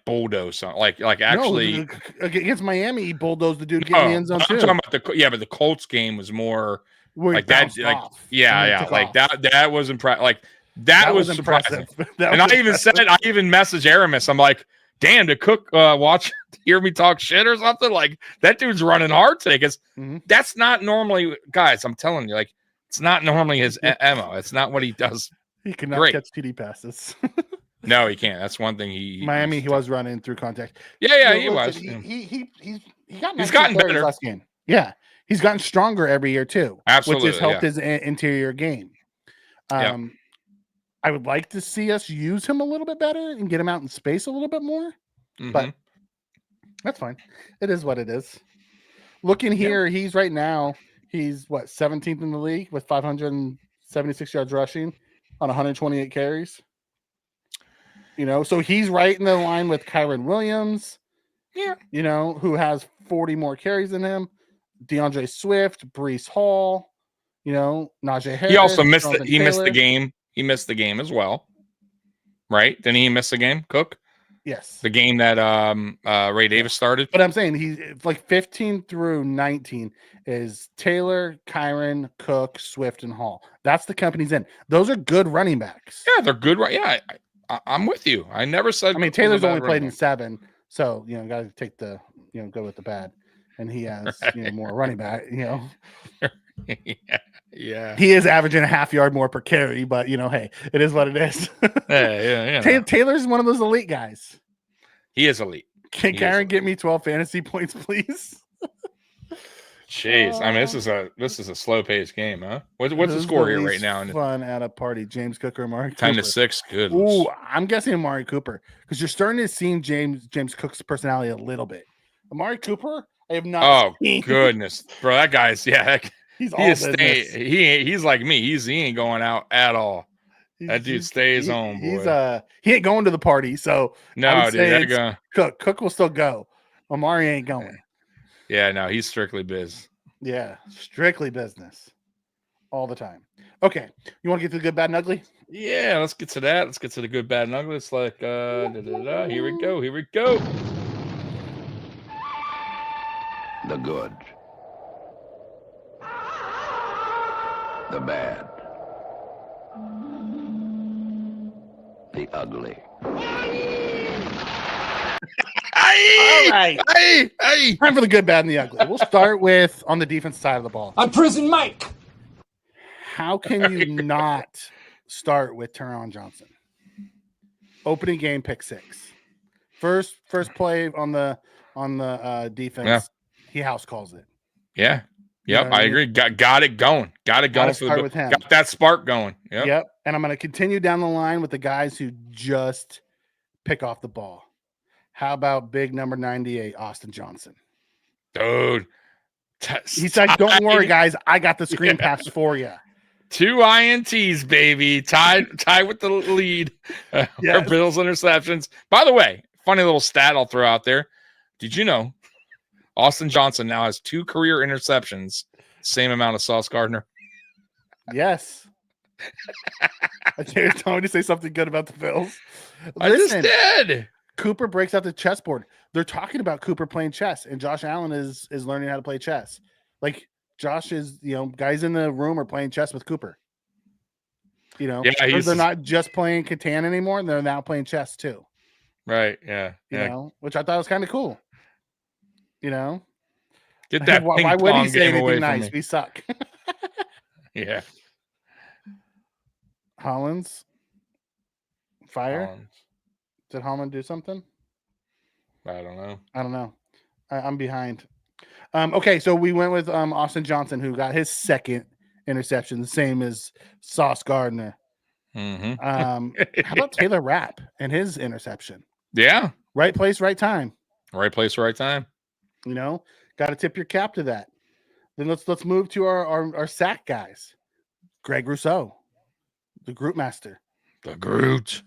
[SPEAKER 2] bulldoze something. Actually
[SPEAKER 3] against Miami, he bulldozed the dude getting in the end zone too.
[SPEAKER 2] I'm talking about but the Colts game was more
[SPEAKER 3] where
[SPEAKER 2] that. That was impressive. That was impressive. I even messaged Aramis. I'm like, damn, did Cook hear me talk shit or something? Like that dude's running hard today because that's not normally, guys. I'm telling you, it's not normally his MO. It's not what he does.
[SPEAKER 3] He cannot catch TD passes.
[SPEAKER 2] No, he can't. That's one thing.
[SPEAKER 3] Miami, he was running through contact.
[SPEAKER 2] Yeah, he was.
[SPEAKER 3] He's gotten better last game. Yeah, he's gotten stronger every year too.
[SPEAKER 2] Absolutely,
[SPEAKER 3] which has helped his interior game. I would like to see us use him a little bit better and get him out in space a little bit more, but that's fine. It is what it is. Looking here, he's right now. He's 17th in the league with 576 yards rushing on 128 carries. So he's right in the line with Kyron Williams, who has 40 more carries than him, DeAndre Swift, Breece Hall, You know, Najee Harris.
[SPEAKER 2] He also missed
[SPEAKER 3] Jonathan
[SPEAKER 2] he missed the
[SPEAKER 3] Taylor.
[SPEAKER 2] game. He missed the game as well. Right? Didn't he miss the game, Cook?
[SPEAKER 3] Yes.
[SPEAKER 2] The game that Ray Davis started.
[SPEAKER 3] But I'm saying he's like 15 through 19 is Taylor, Kyron, Cook, Swift, and Hall. That's the company's in. Those are good running backs.
[SPEAKER 2] Yeah, they're good. Right? Yeah, I'm with you. I never said.
[SPEAKER 3] I mean, Taylor's only played in 7, so got to take the go with the bad, and he has more running back.
[SPEAKER 2] Yeah.
[SPEAKER 3] He is averaging a half yard more per carry, but hey, it is what it is.
[SPEAKER 2] Yeah.
[SPEAKER 3] Taylor's one of those elite guys.
[SPEAKER 2] He is elite.
[SPEAKER 3] Can Karen get me 12 fantasy points, please?
[SPEAKER 2] Jeez, I mean, this is a slow paced game, huh? What's the score here right now?
[SPEAKER 3] Fun at a party. James Cook or Amari Cooper?
[SPEAKER 2] 10-6. Good.
[SPEAKER 3] Ooh, I'm guessing Amari Cooper because you're starting to see James Cook's personality a little bit. Amari Cooper, I have not.
[SPEAKER 2] Oh
[SPEAKER 3] seen.
[SPEAKER 2] Goodness, bro, that guy's
[SPEAKER 3] he's all business.
[SPEAKER 2] He's like me. He ain't going out at all. That dude stays home, boy.
[SPEAKER 3] He ain't going to the party, so
[SPEAKER 2] no, dude.
[SPEAKER 3] Cook will still go. Amari ain't going.
[SPEAKER 2] Yeah, no, he's strictly biz.
[SPEAKER 3] Yeah, strictly business, all the time. Okay, you want to get to the good, bad, and ugly?
[SPEAKER 2] Yeah, let's get to that. Let's get to the good, bad, and ugly. It's like here we go. Here we go.
[SPEAKER 1] The good. The bad. The ugly.
[SPEAKER 3] All right.
[SPEAKER 2] Hey.
[SPEAKER 3] Time for the good, bad, and the ugly. We'll start with on the defense side of the ball.
[SPEAKER 4] I'm Prison Mike.
[SPEAKER 3] How can you not start with Teron Johnson? Opening game, pick 6. First play on the defense.
[SPEAKER 2] Yeah.
[SPEAKER 3] He house calls it.
[SPEAKER 2] Yeah. Yep, I agree. Got it going. Got it going.
[SPEAKER 3] Start with him.
[SPEAKER 2] Got that spark going. Yep.
[SPEAKER 3] And I'm going to continue down the line with the guys who just pick off the ball. How about big number 98, Austin Johnson?
[SPEAKER 2] Dude.
[SPEAKER 3] He's like, don't worry, guys. I got the screen pass for you.
[SPEAKER 2] 2 INTs, baby. Tied with the lead. For Bills interceptions. By the way, funny little stat I'll throw out there. Did you know Austin Johnson now has 2 career interceptions, same amount of Sauce Gardner?
[SPEAKER 3] Yes. I dare Tony to say something good about the Bills.
[SPEAKER 2] I just did.
[SPEAKER 3] Cooper breaks out the chessboard. They're talking about Cooper playing chess, and Josh Allen is learning how to play chess. Like Josh is, guys in the room are playing chess with Cooper. They're not just playing Catan anymore; they're now playing chess too.
[SPEAKER 2] Right? Yeah.
[SPEAKER 3] Which I thought was kind of cool.
[SPEAKER 2] Get that.
[SPEAKER 3] Why would he say anything
[SPEAKER 2] nice?
[SPEAKER 3] We suck.
[SPEAKER 2] Yeah.
[SPEAKER 3] Hollins. Fire. Did Holland do something?
[SPEAKER 2] I don't know.
[SPEAKER 3] I'm behind. Okay, so we went with Austin Johnson, who got his second interception, the same as Sauce Gardner.
[SPEAKER 2] Mm-hmm.
[SPEAKER 3] How about Taylor Rapp and his interception?
[SPEAKER 2] Yeah.
[SPEAKER 3] Right place, right time.
[SPEAKER 2] Right place, right time.
[SPEAKER 3] Got to tip your cap to that. Then let's move to our sack guys. Greg Rousseau, the Groot Master.
[SPEAKER 2] The Groot.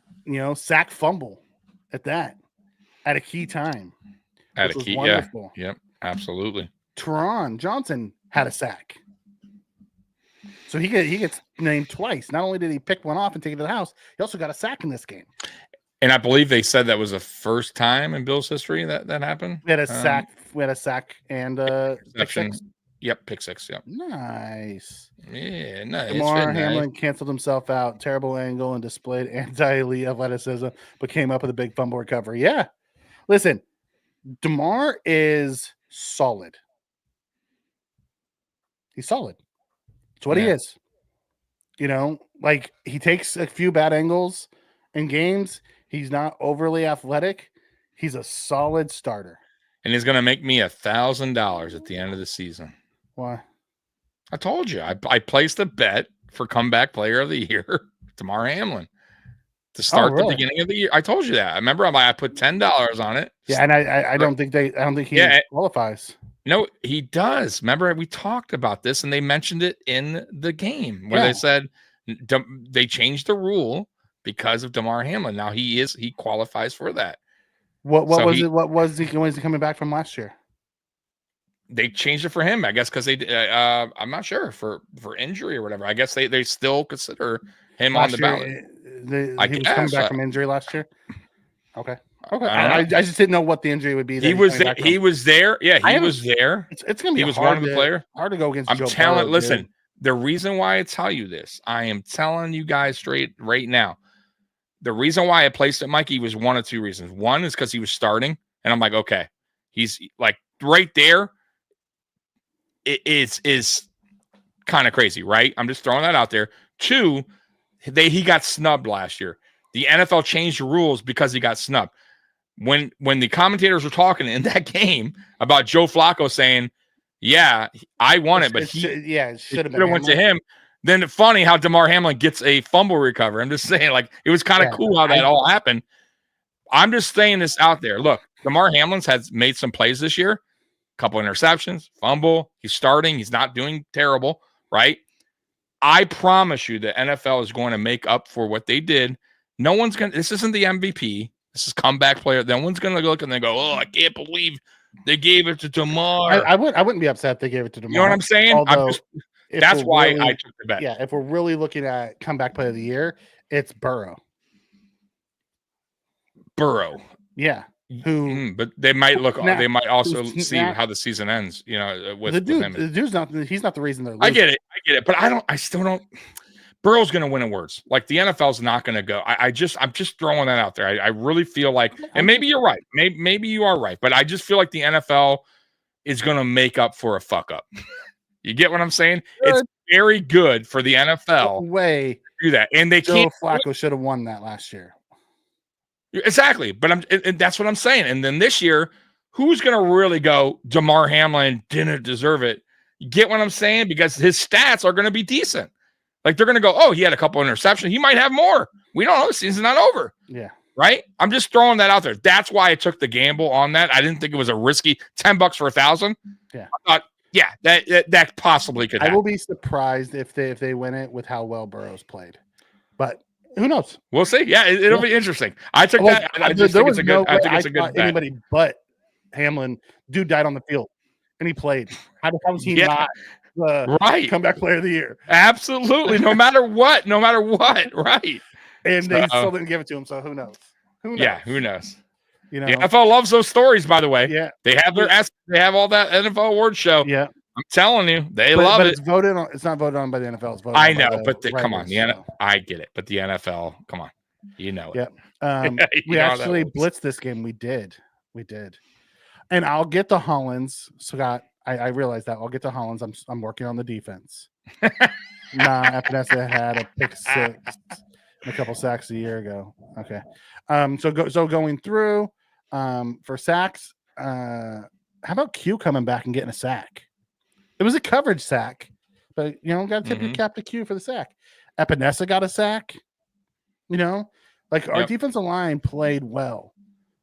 [SPEAKER 3] Sack fumble at a key time.
[SPEAKER 2] At a key, wonderful. Yeah. Yep, absolutely.
[SPEAKER 3] Teron Johnson had a sack. So he gets named twice. Not only did he pick one off and take it to the house, he also got a sack in this game.
[SPEAKER 2] And I believe they said that was the first time in Bill's history that happened.
[SPEAKER 3] We had a sack. We had a sack and pick 6.
[SPEAKER 2] Yep, pick 6. Yep.
[SPEAKER 3] Nice.
[SPEAKER 2] Yeah, nice.
[SPEAKER 3] Damar Hamlin canceled himself out. Terrible angle and displayed anti-elite athleticism, but came up with a big fumble recovery. Yeah. Listen, Damar is solid. He's solid. That's what he is. He takes a few bad angles in games. He's not overly athletic. He's a solid starter.
[SPEAKER 2] And he's going to make me $1,000 at the end of the season.
[SPEAKER 3] Why?
[SPEAKER 2] I told you. I placed a bet for comeback player of the year, Damar Hamlin, to start the beginning of the year. I told you that. I remember I put $10 on it.
[SPEAKER 3] Yeah, and I don't think he qualifies.
[SPEAKER 2] No, he does. Remember, we talked about this, and they mentioned it in the game where they said they changed the rule because of Damar Hamlin. Now he qualifies for that.
[SPEAKER 3] What was he coming back from last year?
[SPEAKER 2] they changed it for him, I guess, because they. I'm not sure for injury or whatever. I guess they still consider him on the ballot.
[SPEAKER 3] He was coming back from injury last year. Okay.
[SPEAKER 2] I
[SPEAKER 3] just didn't know what the injury would be.
[SPEAKER 2] He was there. He was there. Yeah, he was there.
[SPEAKER 3] It's gonna be
[SPEAKER 2] he was one of the players.
[SPEAKER 3] Hard to go against.
[SPEAKER 2] I'm
[SPEAKER 3] Joe
[SPEAKER 2] telling.
[SPEAKER 3] Burrow,
[SPEAKER 2] Listen,
[SPEAKER 3] dude.
[SPEAKER 2] the reason why I tell you this, I am telling you guys straight right now. The reason why I placed it, Mikey, was one of two reasons. One is because he was starting, and I'm like, okay, he's like right there. It is kind of crazy, right? I'm just throwing that out there. Two, he got snubbed last year. The NFL changed the rules because he got snubbed. When the commentators were talking in that game about Joe Flacco saying, "Yeah, I won it, but it should have went to him." Then it's funny how DeMar Hamlin gets a fumble recovery. I'm just saying, like, it was kind of cool how that all happened. I'm just saying this out there. Look, DeMar Hamlin's has made some plays this year. Couple interceptions, fumble. He's starting. He's not doing terrible, right? I promise you the NFL is going to make up for what they did. No one's going to – this isn't the MVP. This is comeback player. No one's going to look and they go, oh, I can't believe they gave it to DeMar.
[SPEAKER 3] I wouldn't be upset if they gave it to DeMar.
[SPEAKER 2] You know what I'm saying?
[SPEAKER 3] Although,
[SPEAKER 2] that's why I took the bet.
[SPEAKER 3] Yeah, if we're really looking at comeback player of the year, it's Burrow. Yeah.
[SPEAKER 2] But they might look. They might also see how the season ends. You know, with him.
[SPEAKER 3] The dude's not. He's not the reason they're losing.
[SPEAKER 2] I get it. But I still don't. Burrow's going to win awards. Like the NFL's not going to go. I'm just throwing that out there. I really feel like, and maybe you're right. Maybe you are right. But I just feel like the NFL is going to make up for a fuck up. You get what I'm saying? It's very good for the NFL to do that, and they can't.
[SPEAKER 3] Joe Flacco should have won that last year.
[SPEAKER 2] Exactly, but that's what I'm saying. And then this year, who's going to really go? DeMar Hamlin didn't deserve it. You get what I'm saying? Because his stats are going to be decent. Like they're going to go, oh, he had a couple of interceptions. He might have more. We don't know. The season's not over.
[SPEAKER 3] Yeah.
[SPEAKER 2] Right. I'm just throwing that out there. That's why I took the gamble on that. I didn't think it was a risky $10 for 1,000.
[SPEAKER 3] Yeah.
[SPEAKER 2] I thought, yeah, that possibly could happen.
[SPEAKER 3] I will be surprised if they win it with how well Burrow's played, but. Who knows?
[SPEAKER 2] We'll see. Yeah, it'll be interesting. I took that. I just think it's a good. I think it's a good bet.
[SPEAKER 3] Anybody but Hamlin, dude died on the field, and he played. How was he not the comeback player of the year?
[SPEAKER 2] Absolutely. No matter what. Right.
[SPEAKER 3] And they still didn't give it to him. So who knows?
[SPEAKER 2] Yeah. Who knows?
[SPEAKER 3] You know,
[SPEAKER 2] the NFL loves those stories. By the way.
[SPEAKER 3] Yeah.
[SPEAKER 2] They have They have all that NFL award show.
[SPEAKER 3] Yeah.
[SPEAKER 2] I'm telling you, they love it.
[SPEAKER 3] It's voted on. It's not voted on by the NFL. It's voted
[SPEAKER 2] I know, but come on, I get it. But the NFL, come on, you know it.
[SPEAKER 3] Yeah. We actually blitzed this game. We did, and I'll get to Hollins. So I realized that I'll get to Hollins. I'm working on the defense. Epinesa had a pick six, and a couple sacks a year ago. Okay. So going through for sacks. How about Q coming back and getting a sack? It was a coverage sack, but got to tip your cap to Q for the sack. Epinesa got a sack. Our defensive line played well.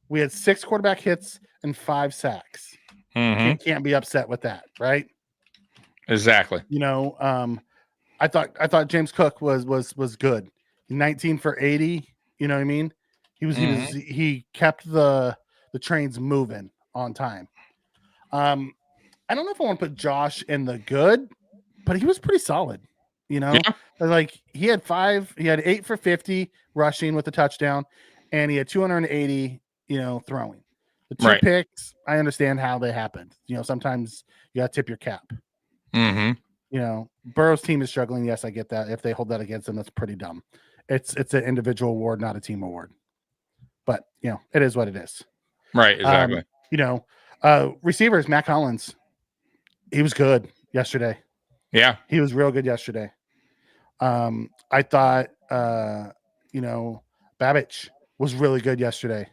[SPEAKER 3] We had 6 quarterback hits and 5 sacks. You can't be upset with that, right?
[SPEAKER 2] Exactly.
[SPEAKER 3] I thought James Cook was good. 19 for 80. You know what I mean? He kept the trains moving on time. I don't know if I want to put Josh in the good, but he was pretty solid. Like he had 8 for 50 rushing with a touchdown, and he had 280, throwing. The 2 picks, I understand how they happened. Sometimes you got to tip your cap. Burrow's team is struggling. Yes, I get that. If they hold that against them, that's pretty dumb. It's an individual award, not a team award. But it is what it is.
[SPEAKER 2] Right. Exactly.
[SPEAKER 3] Receivers, Mac Hollins. He was good yesterday.
[SPEAKER 2] Yeah.
[SPEAKER 3] He was real good yesterday. I thought, Babbage was really good yesterday.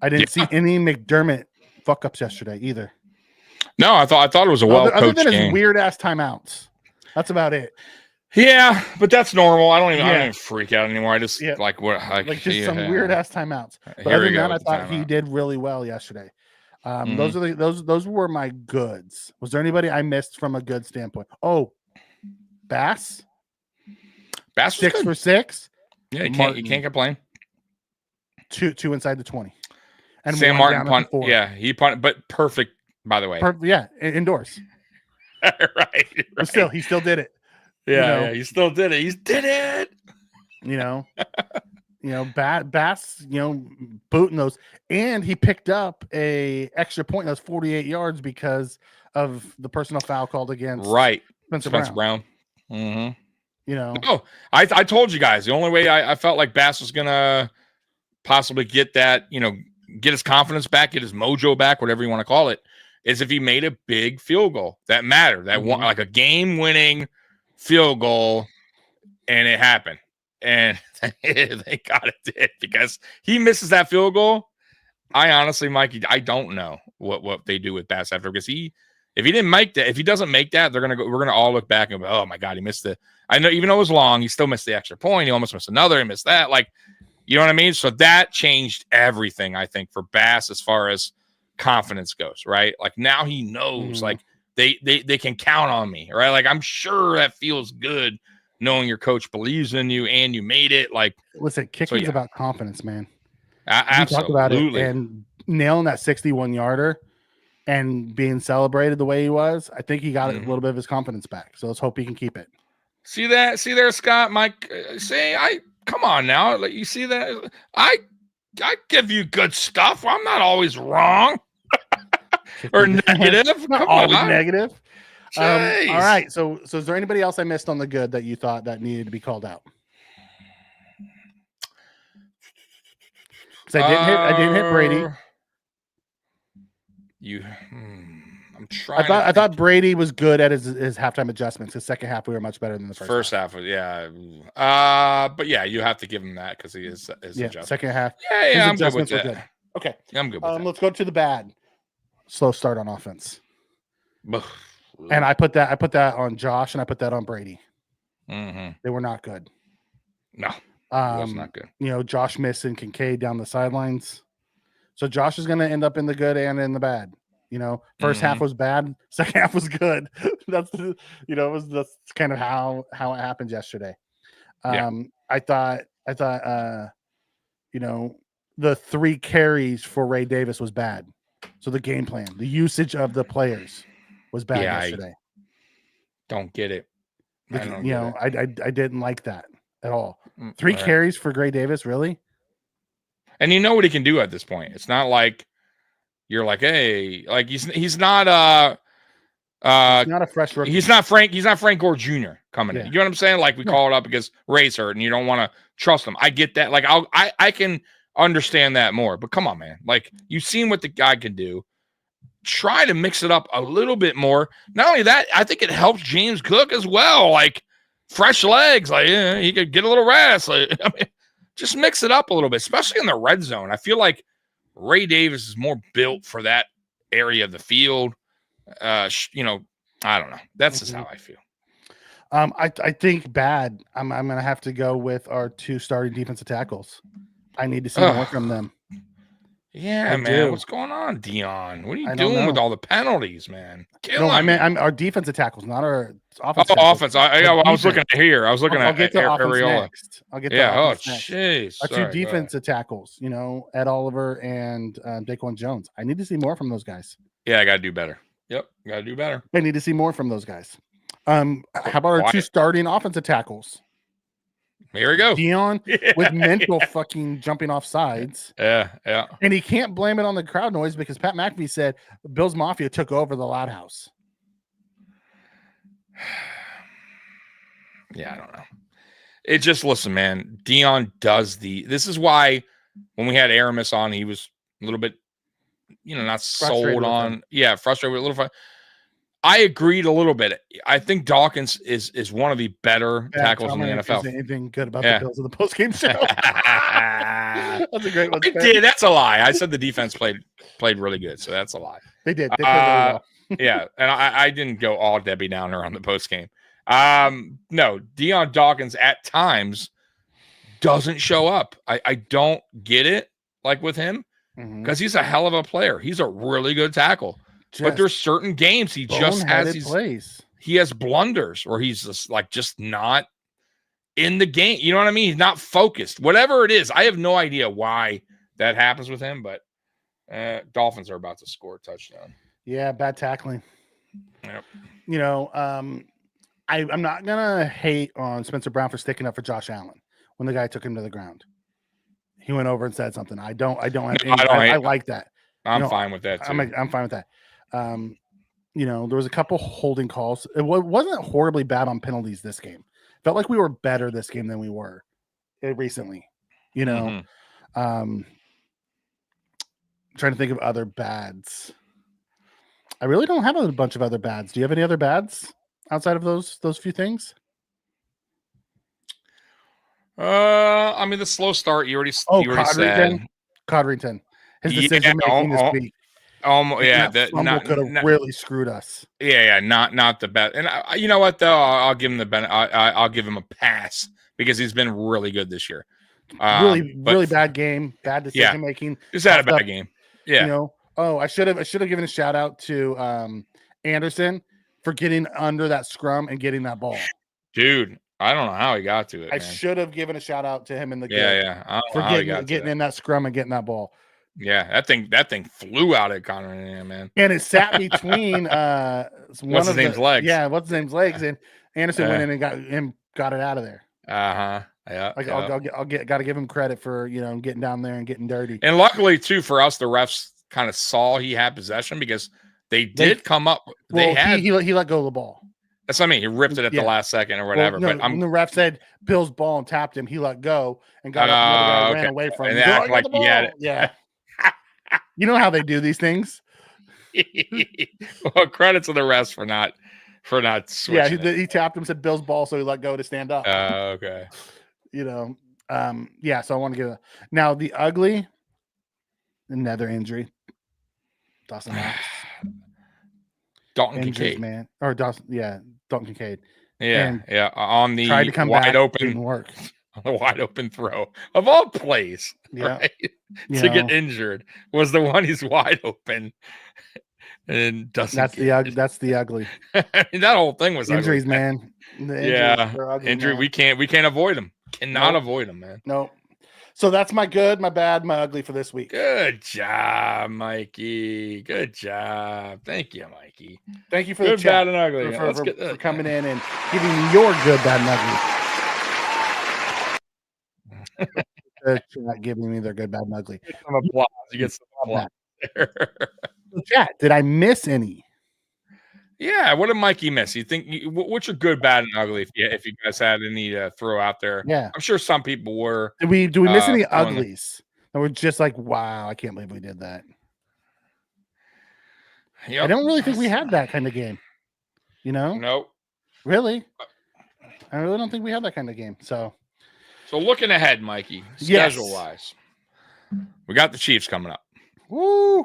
[SPEAKER 3] I didn't see any McDermott fuck ups yesterday either.
[SPEAKER 2] No, I thought it was a well coached game.
[SPEAKER 3] Other than his weird ass timeouts. That's about it.
[SPEAKER 2] Yeah, but that's normal. I don't even freak out anymore. I just some
[SPEAKER 3] weird ass timeouts. But other than that, I thought he did really well yesterday. Those were my goods. Was there anybody I missed from a good standpoint? Oh, Bass was 6 for 6.
[SPEAKER 2] Yeah, you can't complain.
[SPEAKER 3] Two inside the 20. And
[SPEAKER 2] Sam Martin punt. Yeah, he punted, but perfect by the way.
[SPEAKER 3] Indoors.
[SPEAKER 2] right.
[SPEAKER 3] But still, he still did it.
[SPEAKER 2] Yeah, he still did it. He did it.
[SPEAKER 3] Bass, booting those, and he picked up a extra point. That was 48 yards because of the personal foul called against Spencer Brown.
[SPEAKER 2] Mm-hmm. I told you guys the only way I felt like Bass was gonna possibly get that, get his confidence back, get his mojo back, whatever you want to call it, is if he made a big field goal that mattered, that one, like a game-winning field goal, and it happened. And thank God it did, because he misses that field goal. I honestly, Mikey, I don't know what they do with Bass after, because if he didn't make that, if he doesn't make that, we're gonna all look back and go, oh my God, he missed it. I know, even though it was long, he still missed the extra point. He almost missed another. He missed that. Like, you know what I mean? So that changed everything, I think, for Bass as far as confidence goes, right? Like, now he knows, like, they can count on me, right? Like, I'm sure that feels good knowing your coach believes in you and you made it. Like,
[SPEAKER 3] listen, kicking's about confidence, man.
[SPEAKER 2] Absolutely.
[SPEAKER 3] Talk about it, and nailing that 61-yarder and being celebrated the way he was, I think he got a little bit of his confidence back. So let's hope he can keep it. See
[SPEAKER 2] there, Scott, Mike. Come on now. You see that? I give you good stuff. I'm not always wrong or negative.
[SPEAKER 3] Not always negative. All right. So is there anybody else I missed on the good that you thought that needed to be called out? Because I didn't hit Brady.
[SPEAKER 2] I'm trying.
[SPEAKER 3] I thought Brady was good at his halftime adjustments. His second half, we were much better than the first
[SPEAKER 2] half. But yeah, you have to give him that because he is adjustment.
[SPEAKER 3] Second half.
[SPEAKER 2] Yeah, I'm good with that.
[SPEAKER 3] Good. Okay,
[SPEAKER 2] I'm good with that.
[SPEAKER 3] Let's go to the bad. Slow start on offense. And I put that on Josh, and I put that on Brady. They were not good.
[SPEAKER 2] No, it was not good.
[SPEAKER 3] Josh missing Kincaid down the sidelines. So Josh is going to end up in the good and in the bad. First half was bad, second half was good. That's that's kind of how it happened yesterday. I thought the 3 carries for Ray Davis was bad. So the game plan, the usage of the players was bad yesterday.
[SPEAKER 2] I don't get it.
[SPEAKER 3] I didn't like that at all. 3 carries for Ray Davis, really?
[SPEAKER 2] And you know what he can do at this point. It's not like you're like, hey, like he's not
[SPEAKER 3] not a fresh rookie.
[SPEAKER 2] He's not Frank Gore Jr. coming in. You know what I'm saying? Like, we call it up because Ray's hurt and you don't want to trust him. I get that. Like, I can understand that more. But come on, man. Like, you've seen what the guy can do. Try to mix it up a little bit more. Not only that, I think it helps James Cook as well. Like, fresh legs. Like, he could get a little rest. Like, I mean, just mix it up a little bit, especially in the red zone. I feel like Ray Davis is more built for that area of the field. I don't know. That's just how I feel.
[SPEAKER 3] I think bad. I'm going to have to go with our 2 starting defensive tackles. I need to see more from them.
[SPEAKER 2] Yeah, man. What's going on, Dion? What are you doing with all the penalties, man?
[SPEAKER 3] I meant our defensive tackles, not our offense.
[SPEAKER 2] Offense. I was looking at here. I was looking at Ariola.
[SPEAKER 3] Next. I'll get to offense next.
[SPEAKER 2] Jeez.
[SPEAKER 3] Our 2 defensive tackles, Ed Oliver and Daquan Jones. I need to see more from those guys.
[SPEAKER 2] Yeah, I got to do better. Yep, got to do better.
[SPEAKER 3] I need to see more from those guys. How about our 2 starting offensive tackles?
[SPEAKER 2] Here we go.
[SPEAKER 3] Dion with mental fucking jumping off sides.
[SPEAKER 2] Yeah.
[SPEAKER 3] And he can't blame it on the crowd noise because Pat McAfee said Bill's Mafia took over the loud house.
[SPEAKER 2] Yeah, I don't know. It just, listen, man, Dion does this is why when we had Aramis on, he was a little bit, not sold on. Yeah, frustrated with a little. I agreed a little bit. I think Dawkins is one of the better tackles in the NFL.
[SPEAKER 3] Anything good about the Bills in the postgame show? That's a great one.
[SPEAKER 2] I did. That's a lie. I said the defense played really good, so that's a lie.
[SPEAKER 3] They did. They played really well.
[SPEAKER 2] Yeah, and I didn't go all Debbie Downer on the postgame. No, Dion Dawkins at times doesn't show up. I don't get it, like with him, because he's a hell of a player. He's a really good tackle. But there's certain games he just has he has blunders where he's just not in the game. You know what I mean? He's not focused. Whatever it is, I have no idea why that happens with him, but Dolphins are about to score a touchdown.
[SPEAKER 3] Yeah, bad tackling.
[SPEAKER 2] Yep.
[SPEAKER 3] You know, I'm not gonna hate on Spencer Brown for sticking up for Josh Allen when the guy took him to the ground. He went over and said something. I don't have any. I like that.
[SPEAKER 2] I'm fine with that too.
[SPEAKER 3] I'm fine with that. You know, there was a couple holding calls. It wasn't horribly bad on penalties this game. Felt like we were better this game than we were recently. You know, trying to think of other bads. I really don't have a bunch of other bads. Do you have any other bads outside of those few things?
[SPEAKER 2] I mean, the slow start you already said.
[SPEAKER 3] Codrington. His decision making this week.
[SPEAKER 2] Yeah,
[SPEAKER 3] that fumble could have really screwed us.
[SPEAKER 2] Yeah, not the best. And you know what though, I'll give him I'll give him a pass because he's been really good this year.
[SPEAKER 3] Really bad game, bad decision making.
[SPEAKER 2] Just had a bad game. Yeah,
[SPEAKER 3] you know. Oh, I should have given a shout out to Anderson for getting under that scrum and getting that ball.
[SPEAKER 2] Dude, I don't know how he got to it.
[SPEAKER 3] I should have given a shout out to him in the game.
[SPEAKER 2] Yeah.
[SPEAKER 3] For getting in that scrum and getting that ball.
[SPEAKER 2] Yeah, that thing flew out at Connor, man.
[SPEAKER 3] And it sat between
[SPEAKER 2] what's his name's legs.
[SPEAKER 3] Yeah, what's his name's legs, and Anderson went in and got it out of there.
[SPEAKER 2] Yeah.
[SPEAKER 3] Like I'll got to give him credit for getting down there and getting dirty.
[SPEAKER 2] And luckily too for us, the refs kind of saw he had possession because they did come up.
[SPEAKER 3] He let go of the ball.
[SPEAKER 2] That's what I mean. He ripped it at the last second or whatever.
[SPEAKER 3] Well, no,
[SPEAKER 2] but
[SPEAKER 3] when the ref said Bill's ball and tapped him, he let go and got up and ran away from him.
[SPEAKER 2] And act like he had it.
[SPEAKER 3] Yeah. You know how they do these things.
[SPEAKER 2] Well, credit to the refs for not switching.
[SPEAKER 3] Yeah, he tapped him, said Bill's ball, so he let go to stand up.
[SPEAKER 2] Okay.
[SPEAKER 3] So I want to give now the ugly, another injury. Dawson Knox.
[SPEAKER 2] Dalton
[SPEAKER 3] Injuries,
[SPEAKER 2] Kincaid,
[SPEAKER 3] man, or Dawson, Dalton Kincaid.
[SPEAKER 2] Yeah, on the
[SPEAKER 3] tried to come
[SPEAKER 2] wide
[SPEAKER 3] back,
[SPEAKER 2] open,
[SPEAKER 3] didn't work.
[SPEAKER 2] The wide open throw of all plays, right? To get injured was the one he's wide open and doesn't.
[SPEAKER 3] That's the ugly.
[SPEAKER 2] I mean, that whole thing was
[SPEAKER 3] injuries,
[SPEAKER 2] ugly.
[SPEAKER 3] Man.
[SPEAKER 2] Ugly, injury. Man. We can't avoid them. Cannot avoid them, man.
[SPEAKER 3] No. So that's my good, my bad, my ugly for this week.
[SPEAKER 2] Good job, Mikey. Good job. Thank you, Mikey.
[SPEAKER 3] Thank you for
[SPEAKER 2] good,
[SPEAKER 3] the chat.
[SPEAKER 2] Bad, and ugly.
[SPEAKER 3] For coming in and giving me your good, bad, and ugly. Chat giving me their good, bad, and ugly.
[SPEAKER 2] Get some applause. You get some applause.
[SPEAKER 3] Chat, did I miss any?
[SPEAKER 2] Yeah, what did Mikey miss? You think what's your good, bad, and ugly? If you guys had any to throw out there,
[SPEAKER 3] yeah,
[SPEAKER 2] I'm sure some people were.
[SPEAKER 3] Do we miss any uglies? And we're just like, wow, I can't believe we did that. Yep. I don't really think we had that kind of game.
[SPEAKER 2] Nope.
[SPEAKER 3] Really, I really don't think we had that kind of game. So
[SPEAKER 2] looking ahead, Mikey, schedule wise, we got the Chiefs coming up.
[SPEAKER 3] Woo!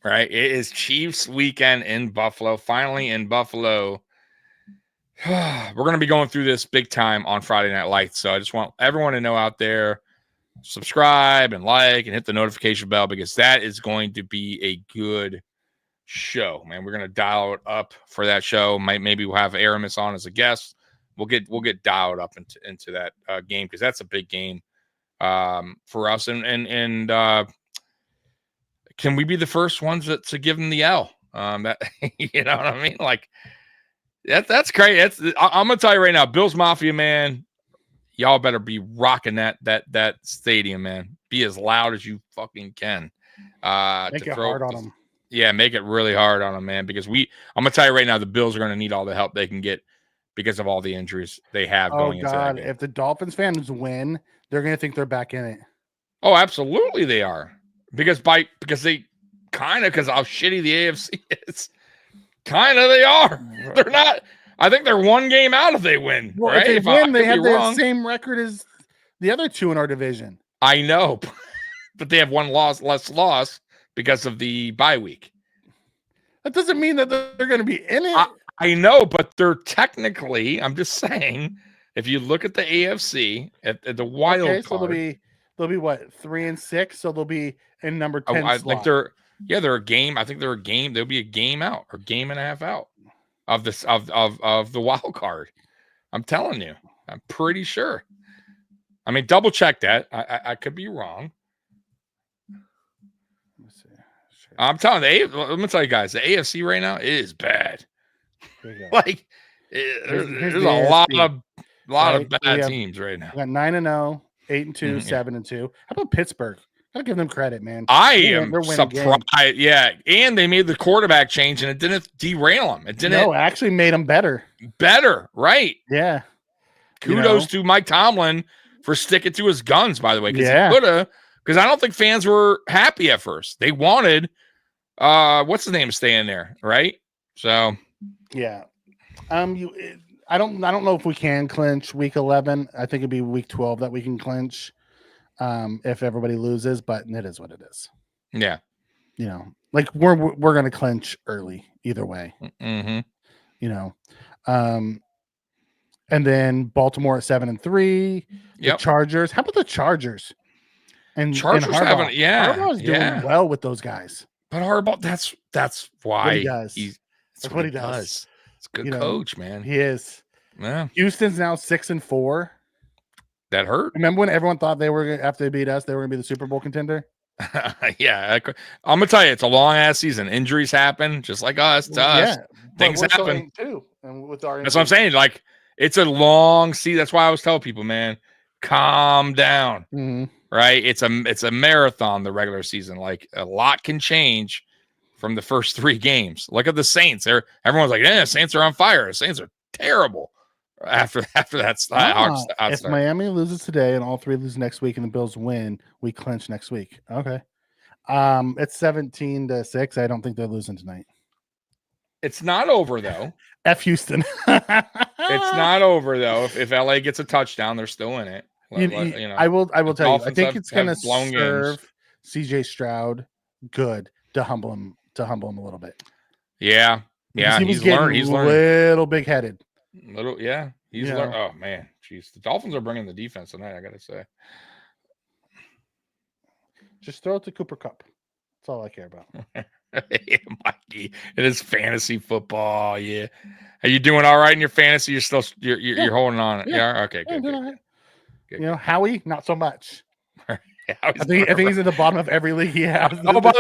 [SPEAKER 2] Right, it is Chiefs weekend in Buffalo. Finally in Buffalo. We're going to be going through this big time on Friday Night Lights. So I just want everyone to know out there, subscribe and like and hit the notification bell because that is going to be a good show, man. We're going to dial it up for that show. Maybe we'll have Aramis on as a guest. We'll get dialed up into that game because that's a big game for us. And can we be the first ones to give them the L? That you know what I mean? Like that's great. I'm gonna tell you right now, Bills Mafia, man. Y'all better be rocking that stadium, man. Be as loud as you fucking can.
[SPEAKER 3] Make it hard on them.
[SPEAKER 2] Yeah, make it really hard on them, man. Because I'm gonna tell you right now, the Bills are gonna need all the help they can get because of all the injuries they have going into that game.
[SPEAKER 3] If the Dolphins fans win, they're gonna think they're back in it.
[SPEAKER 2] Oh, absolutely, they are. Because how shitty the AFC is. They are. They're not. I think they're one game out if they win.
[SPEAKER 3] Well,
[SPEAKER 2] right?
[SPEAKER 3] If they win, they have the same record as the other two in our division.
[SPEAKER 2] I know, but they have one less loss because of the bye week.
[SPEAKER 3] That doesn't mean that they're going to be in it.
[SPEAKER 2] I know, but they're technically. I'm just saying. If you look at the AFC at the wild card,
[SPEAKER 3] so they'll be what 3-6. So they'll be in number 10.
[SPEAKER 2] I think they're a game. I think they're a game. They'll be a game out or game and a half out of this of the wild card. I'm telling you, I'm pretty sure. I mean, double check that. I could be wrong.
[SPEAKER 3] Let's see.
[SPEAKER 2] I'm telling you, let me tell you guys, the AFC right now is bad.
[SPEAKER 3] Here we go.
[SPEAKER 2] Like,
[SPEAKER 3] Here's
[SPEAKER 2] there's
[SPEAKER 3] the
[SPEAKER 2] a
[SPEAKER 3] AFC,
[SPEAKER 2] lot of
[SPEAKER 3] right?
[SPEAKER 2] bad teams right now.
[SPEAKER 3] We got 9-0, 8-2,
[SPEAKER 2] Mhm.
[SPEAKER 3] 7-2. How about Pittsburgh? Gotta give them credit, man.
[SPEAKER 2] I
[SPEAKER 3] They're
[SPEAKER 2] am
[SPEAKER 3] winning
[SPEAKER 2] surprised.
[SPEAKER 3] games.
[SPEAKER 2] Yeah, and they made the quarterback change, and it didn't derail them. It didn't.
[SPEAKER 3] No, it actually made them better.
[SPEAKER 2] Better, right?
[SPEAKER 3] Yeah.
[SPEAKER 2] Kudos to Mike Tomlin for sticking to his guns, by the way, because he could have. Because I don't think fans were happy at first. They wanted, what's his name, to stay in there, right? So,
[SPEAKER 3] yeah. I don't know if we can clinch week 11. I think it'd be week 12 that we can clinch. If everybody loses, but it is what it is.
[SPEAKER 2] Yeah.
[SPEAKER 3] Like we're gonna clinch early either way.
[SPEAKER 2] Mm-hmm.
[SPEAKER 3] And then Baltimore at 7-3. The Chargers. How about the Chargers? And
[SPEAKER 2] Chargers
[SPEAKER 3] Harbaugh.
[SPEAKER 2] Harbaugh's
[SPEAKER 3] doing well with those guys.
[SPEAKER 2] But Harbaugh, that's why
[SPEAKER 3] what he does.
[SPEAKER 2] That's what he does. It's a good coach, man.
[SPEAKER 3] He is.
[SPEAKER 2] Yeah.
[SPEAKER 3] Houston's now 6-4.
[SPEAKER 2] That hurt.
[SPEAKER 3] Remember when everyone thought they were after they beat us, they were gonna be the Super Bowl contender?
[SPEAKER 2] Yeah, I'm gonna tell you, it's a long ass season. Injuries happen, just like us. To us, things happen
[SPEAKER 3] too. And with our
[SPEAKER 2] that's what I'm saying. Like, it's a long season. That's why I always tell people, man, calm down.
[SPEAKER 3] Mm-hmm.
[SPEAKER 2] Right? It's a marathon. The regular season, like, a lot can change from the first 3 games. Look at the Saints. Everyone's like, "Yeah, Saints are on fire. The Saints are terrible." After that,
[SPEAKER 3] if Miami loses today and all 3 lose next week and the Bills win, we clinch next week. Okay. It's 17-6. I don't think they're losing tonight.
[SPEAKER 2] It's not over though.
[SPEAKER 3] F Houston.
[SPEAKER 2] It's not over though. If LA gets a touchdown, they're still in it.
[SPEAKER 3] I will tell you. I think it's going to serve CJ Stroud good to humble him a little bit.
[SPEAKER 2] Yeah.
[SPEAKER 3] He's learned. He's learned. Little big headed.
[SPEAKER 2] Little, yeah. He's learned. Oh man, jeez, the Dolphins are bringing the defense tonight. I gotta say,
[SPEAKER 3] just throw it to Cooper Kupp. That's all I care about.
[SPEAKER 2] Mikey, it is fantasy football. Yeah, are you doing all right in your fantasy? You're still you're holding on it. Yeah. Okay. Good.
[SPEAKER 3] Good. Howie, not so much. I think he's at the bottom of every league he has.
[SPEAKER 2] Oh, by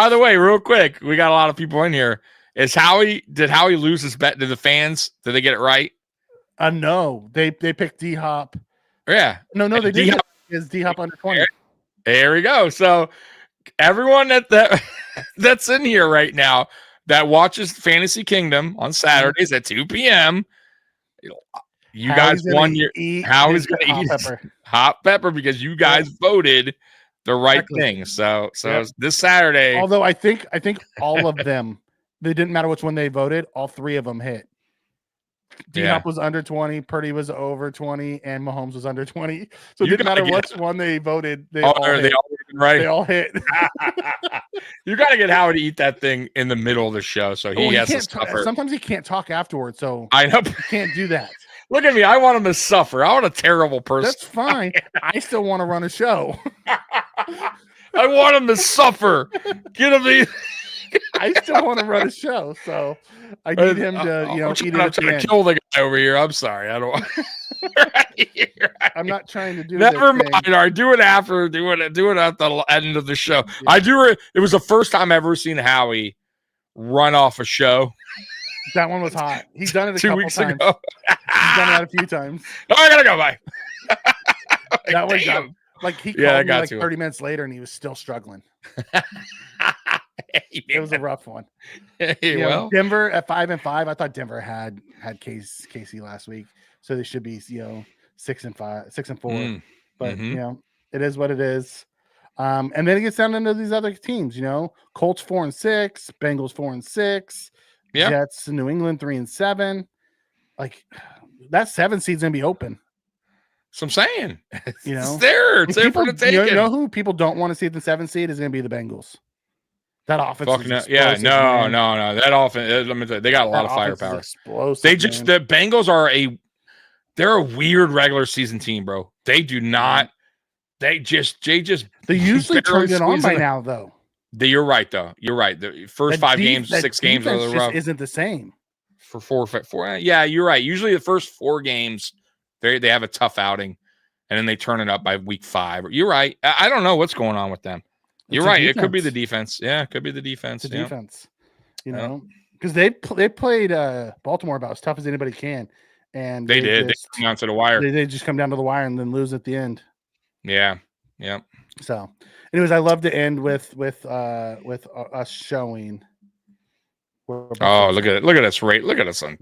[SPEAKER 2] the way, real quick, we got a lot of people in here. Did Howie lose his bet? Did the fans? Did they get it right?
[SPEAKER 3] No, they picked D-Hop.
[SPEAKER 2] Yeah.
[SPEAKER 3] No, they didn't. Is D-Hop under 20?
[SPEAKER 2] There we go. So everyone that's in here right now that watches Fantasy Kingdom on Saturdays at 2 p.m., you guys won your. Howie's going to eat hot pepper because you guys voted the right thing. So this Saturday.
[SPEAKER 3] Although I think all of them, they didn't matter which one they voted. All 3 of them hit. D-Hop was under 20, Purdy was over 20, and Mahomes was under 20. So it didn't matter which one they voted. They all hit. Right. They all hit.
[SPEAKER 2] You got to get Howard to eat that thing in the middle of the show, so he has to suffer.
[SPEAKER 3] Sometimes he can't talk afterwards, so
[SPEAKER 2] I know
[SPEAKER 3] you can't do that.
[SPEAKER 2] Look at me. I want him to suffer. I want a terrible person.
[SPEAKER 3] That's fine. I still want to run a show.
[SPEAKER 2] I want him to suffer. Get him the.
[SPEAKER 3] I still want to run a show, so I need him to, eat it at the end.
[SPEAKER 2] Kill the guy over here. I'm sorry. I don't.
[SPEAKER 3] I'm not trying to do.
[SPEAKER 2] Never mind. All right, do it after. Do it at the end of the show. Yeah. It was the first time I've ever seen Howie run off a show.
[SPEAKER 3] That one was hot. He's done it a
[SPEAKER 2] 2
[SPEAKER 3] couple
[SPEAKER 2] weeks
[SPEAKER 3] times.
[SPEAKER 2] ago.
[SPEAKER 3] He's done that a few times.
[SPEAKER 2] Oh, I gotta go. Bye.
[SPEAKER 3] That was done. Like he called me like 30 minutes later, and he was still struggling. It was a rough one. Denver at 5-5. I thought Denver had Casey last week, so they should be 6-5, 6-4. But it is what it is. And then it gets down into these other teams. Colts 4-6, Bengals 4-6, Jets, New England 3-7. Like that 7 seed's gonna be open.
[SPEAKER 2] So I'm saying, it's
[SPEAKER 3] there.
[SPEAKER 2] It's there for the taking.
[SPEAKER 3] You know who people don't want to see the 7 seed is going to be the Bengals. That offense,
[SPEAKER 2] no. That offense, let me tell you, they got a lot of firepower. The Bengals are they're a weird regular season team, bro. They do not. They
[SPEAKER 3] usually turn it on by now, though.
[SPEAKER 2] You're right, though. You're right. The first 5 games, 6 games are the rough.
[SPEAKER 3] Isn't the same
[SPEAKER 2] for 4. Yeah, you're right. Usually the first 4 games. They have a tough outing, and then they turn it up by week 5. You're right. I don't know what's going on with them. You're right. It could be the defense. Yeah, it could be the defense.
[SPEAKER 3] It's a defense. You
[SPEAKER 2] Yeah.
[SPEAKER 3] know, because they played Baltimore about as tough as anybody can, and
[SPEAKER 2] They did. They come down to the wire.
[SPEAKER 3] They just come down to the wire and then lose at the end.
[SPEAKER 2] Yeah. Yeah.
[SPEAKER 3] So, anyways, I love to end with us showing.
[SPEAKER 2] Oh, look at it! Look at us, right? Look at us on.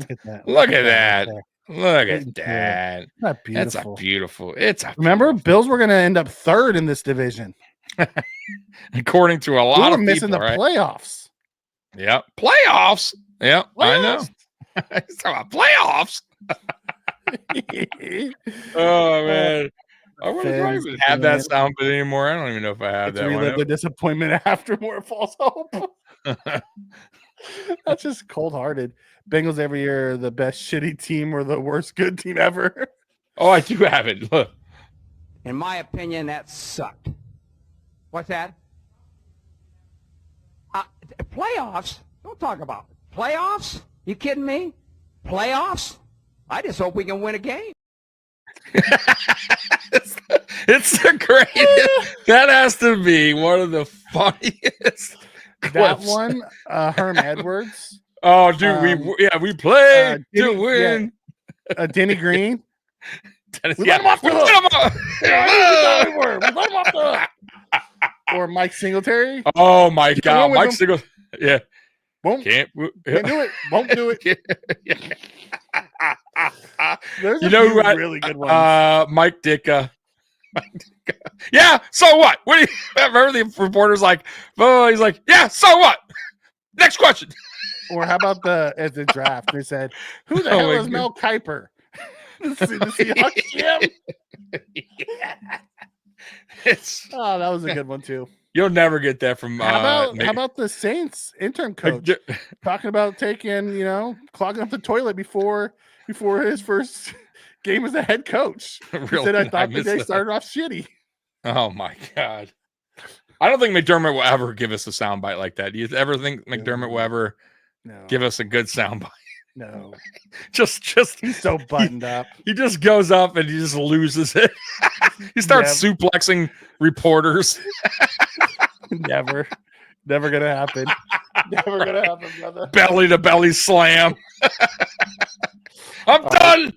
[SPEAKER 2] Look at that! Look at that!
[SPEAKER 3] That's beautiful.
[SPEAKER 2] That's a beautiful. It's a.
[SPEAKER 3] Remember, Bills were going to end up third in this division,
[SPEAKER 2] according to a lot of people.
[SPEAKER 3] Missing the playoffs.
[SPEAKER 2] Yeah, playoffs. Yeah, I know. He's talking about playoffs. Oh man. I wouldn't even have that sound bit anymore. I don't even know if I have that one.
[SPEAKER 3] The disappointment after more false hope. That's just cold-hearted. Bengals every year are the best shitty team or the worst good team ever.
[SPEAKER 2] Oh, I do have it. Look.
[SPEAKER 4] In my opinion, that sucked. What's that? Playoffs? Don't talk about it. Playoffs? You kidding me? Playoffs? I just hope we can win a game.
[SPEAKER 2] It's the greatest. That has to be one of the funniest clips.
[SPEAKER 3] That one, Herm Edwards.
[SPEAKER 2] Oh, dude, we play to win.
[SPEAKER 3] Yeah. Denny Green.
[SPEAKER 2] We let him off the hook.
[SPEAKER 3] Or Mike Singletary.
[SPEAKER 2] Oh my God, Mike Singletary. Yeah.
[SPEAKER 3] Can't do it. Won't do it. There's
[SPEAKER 2] you know who
[SPEAKER 3] really good ones.
[SPEAKER 2] Mike Ditka. Yeah, so what? What do you remember? The reporter's like, oh, he's like, yeah, so what? Next question.
[SPEAKER 3] Or how about at the draft? They said, who the hell is Mel Kiper? the Seahawks GM? Oh, that was a good one too.
[SPEAKER 2] You'll never get that from.
[SPEAKER 3] How about the Saints intern coach talking about taking, clogging up the toilet before his first game as a head coach? Really? He said, I thought they started off shitty.
[SPEAKER 2] Oh my God. I don't think McDermott will ever give us a soundbite like that. Do you ever think McDermott will ever give us a good soundbite?
[SPEAKER 3] No.
[SPEAKER 2] just
[SPEAKER 3] he's so buttoned up.
[SPEAKER 2] He just goes up and he just loses it. He starts suplexing reporters.
[SPEAKER 3] Never gonna happen. Never gonna happen, brother.
[SPEAKER 2] Belly to belly slam. I'm done.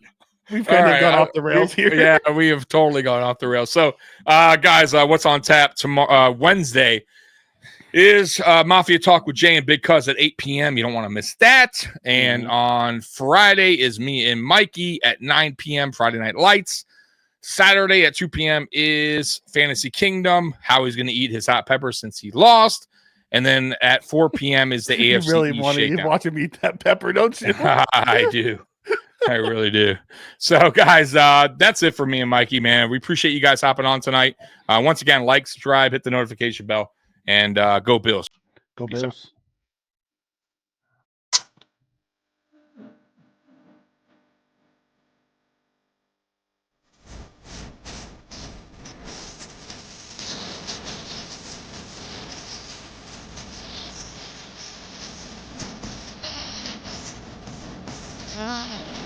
[SPEAKER 3] We've kind of gone off the rails here.
[SPEAKER 2] Yeah, we have totally gone off the rails. So, guys, what's on tap tomorrow? Wednesday is Mafia Talk with Jay and Big Cuz at 8 p.m. You don't want to miss that. And on Friday is me and Mikey at 9 p.m. Friday Night Lights. Saturday at 2 p.m. is Fantasy Kingdom, how he's going to eat his hot pepper since he lost. And then at 4 p.m. is the AFC.
[SPEAKER 3] You really want to watch him eat that pepper, don't you?
[SPEAKER 2] I do. I really do. So, guys, that's it for me and Mikey, man. We appreciate you guys hopping on tonight. Once again, like, subscribe, hit the notification bell, and go Bills.
[SPEAKER 3] Go Bills.
[SPEAKER 5] Ah.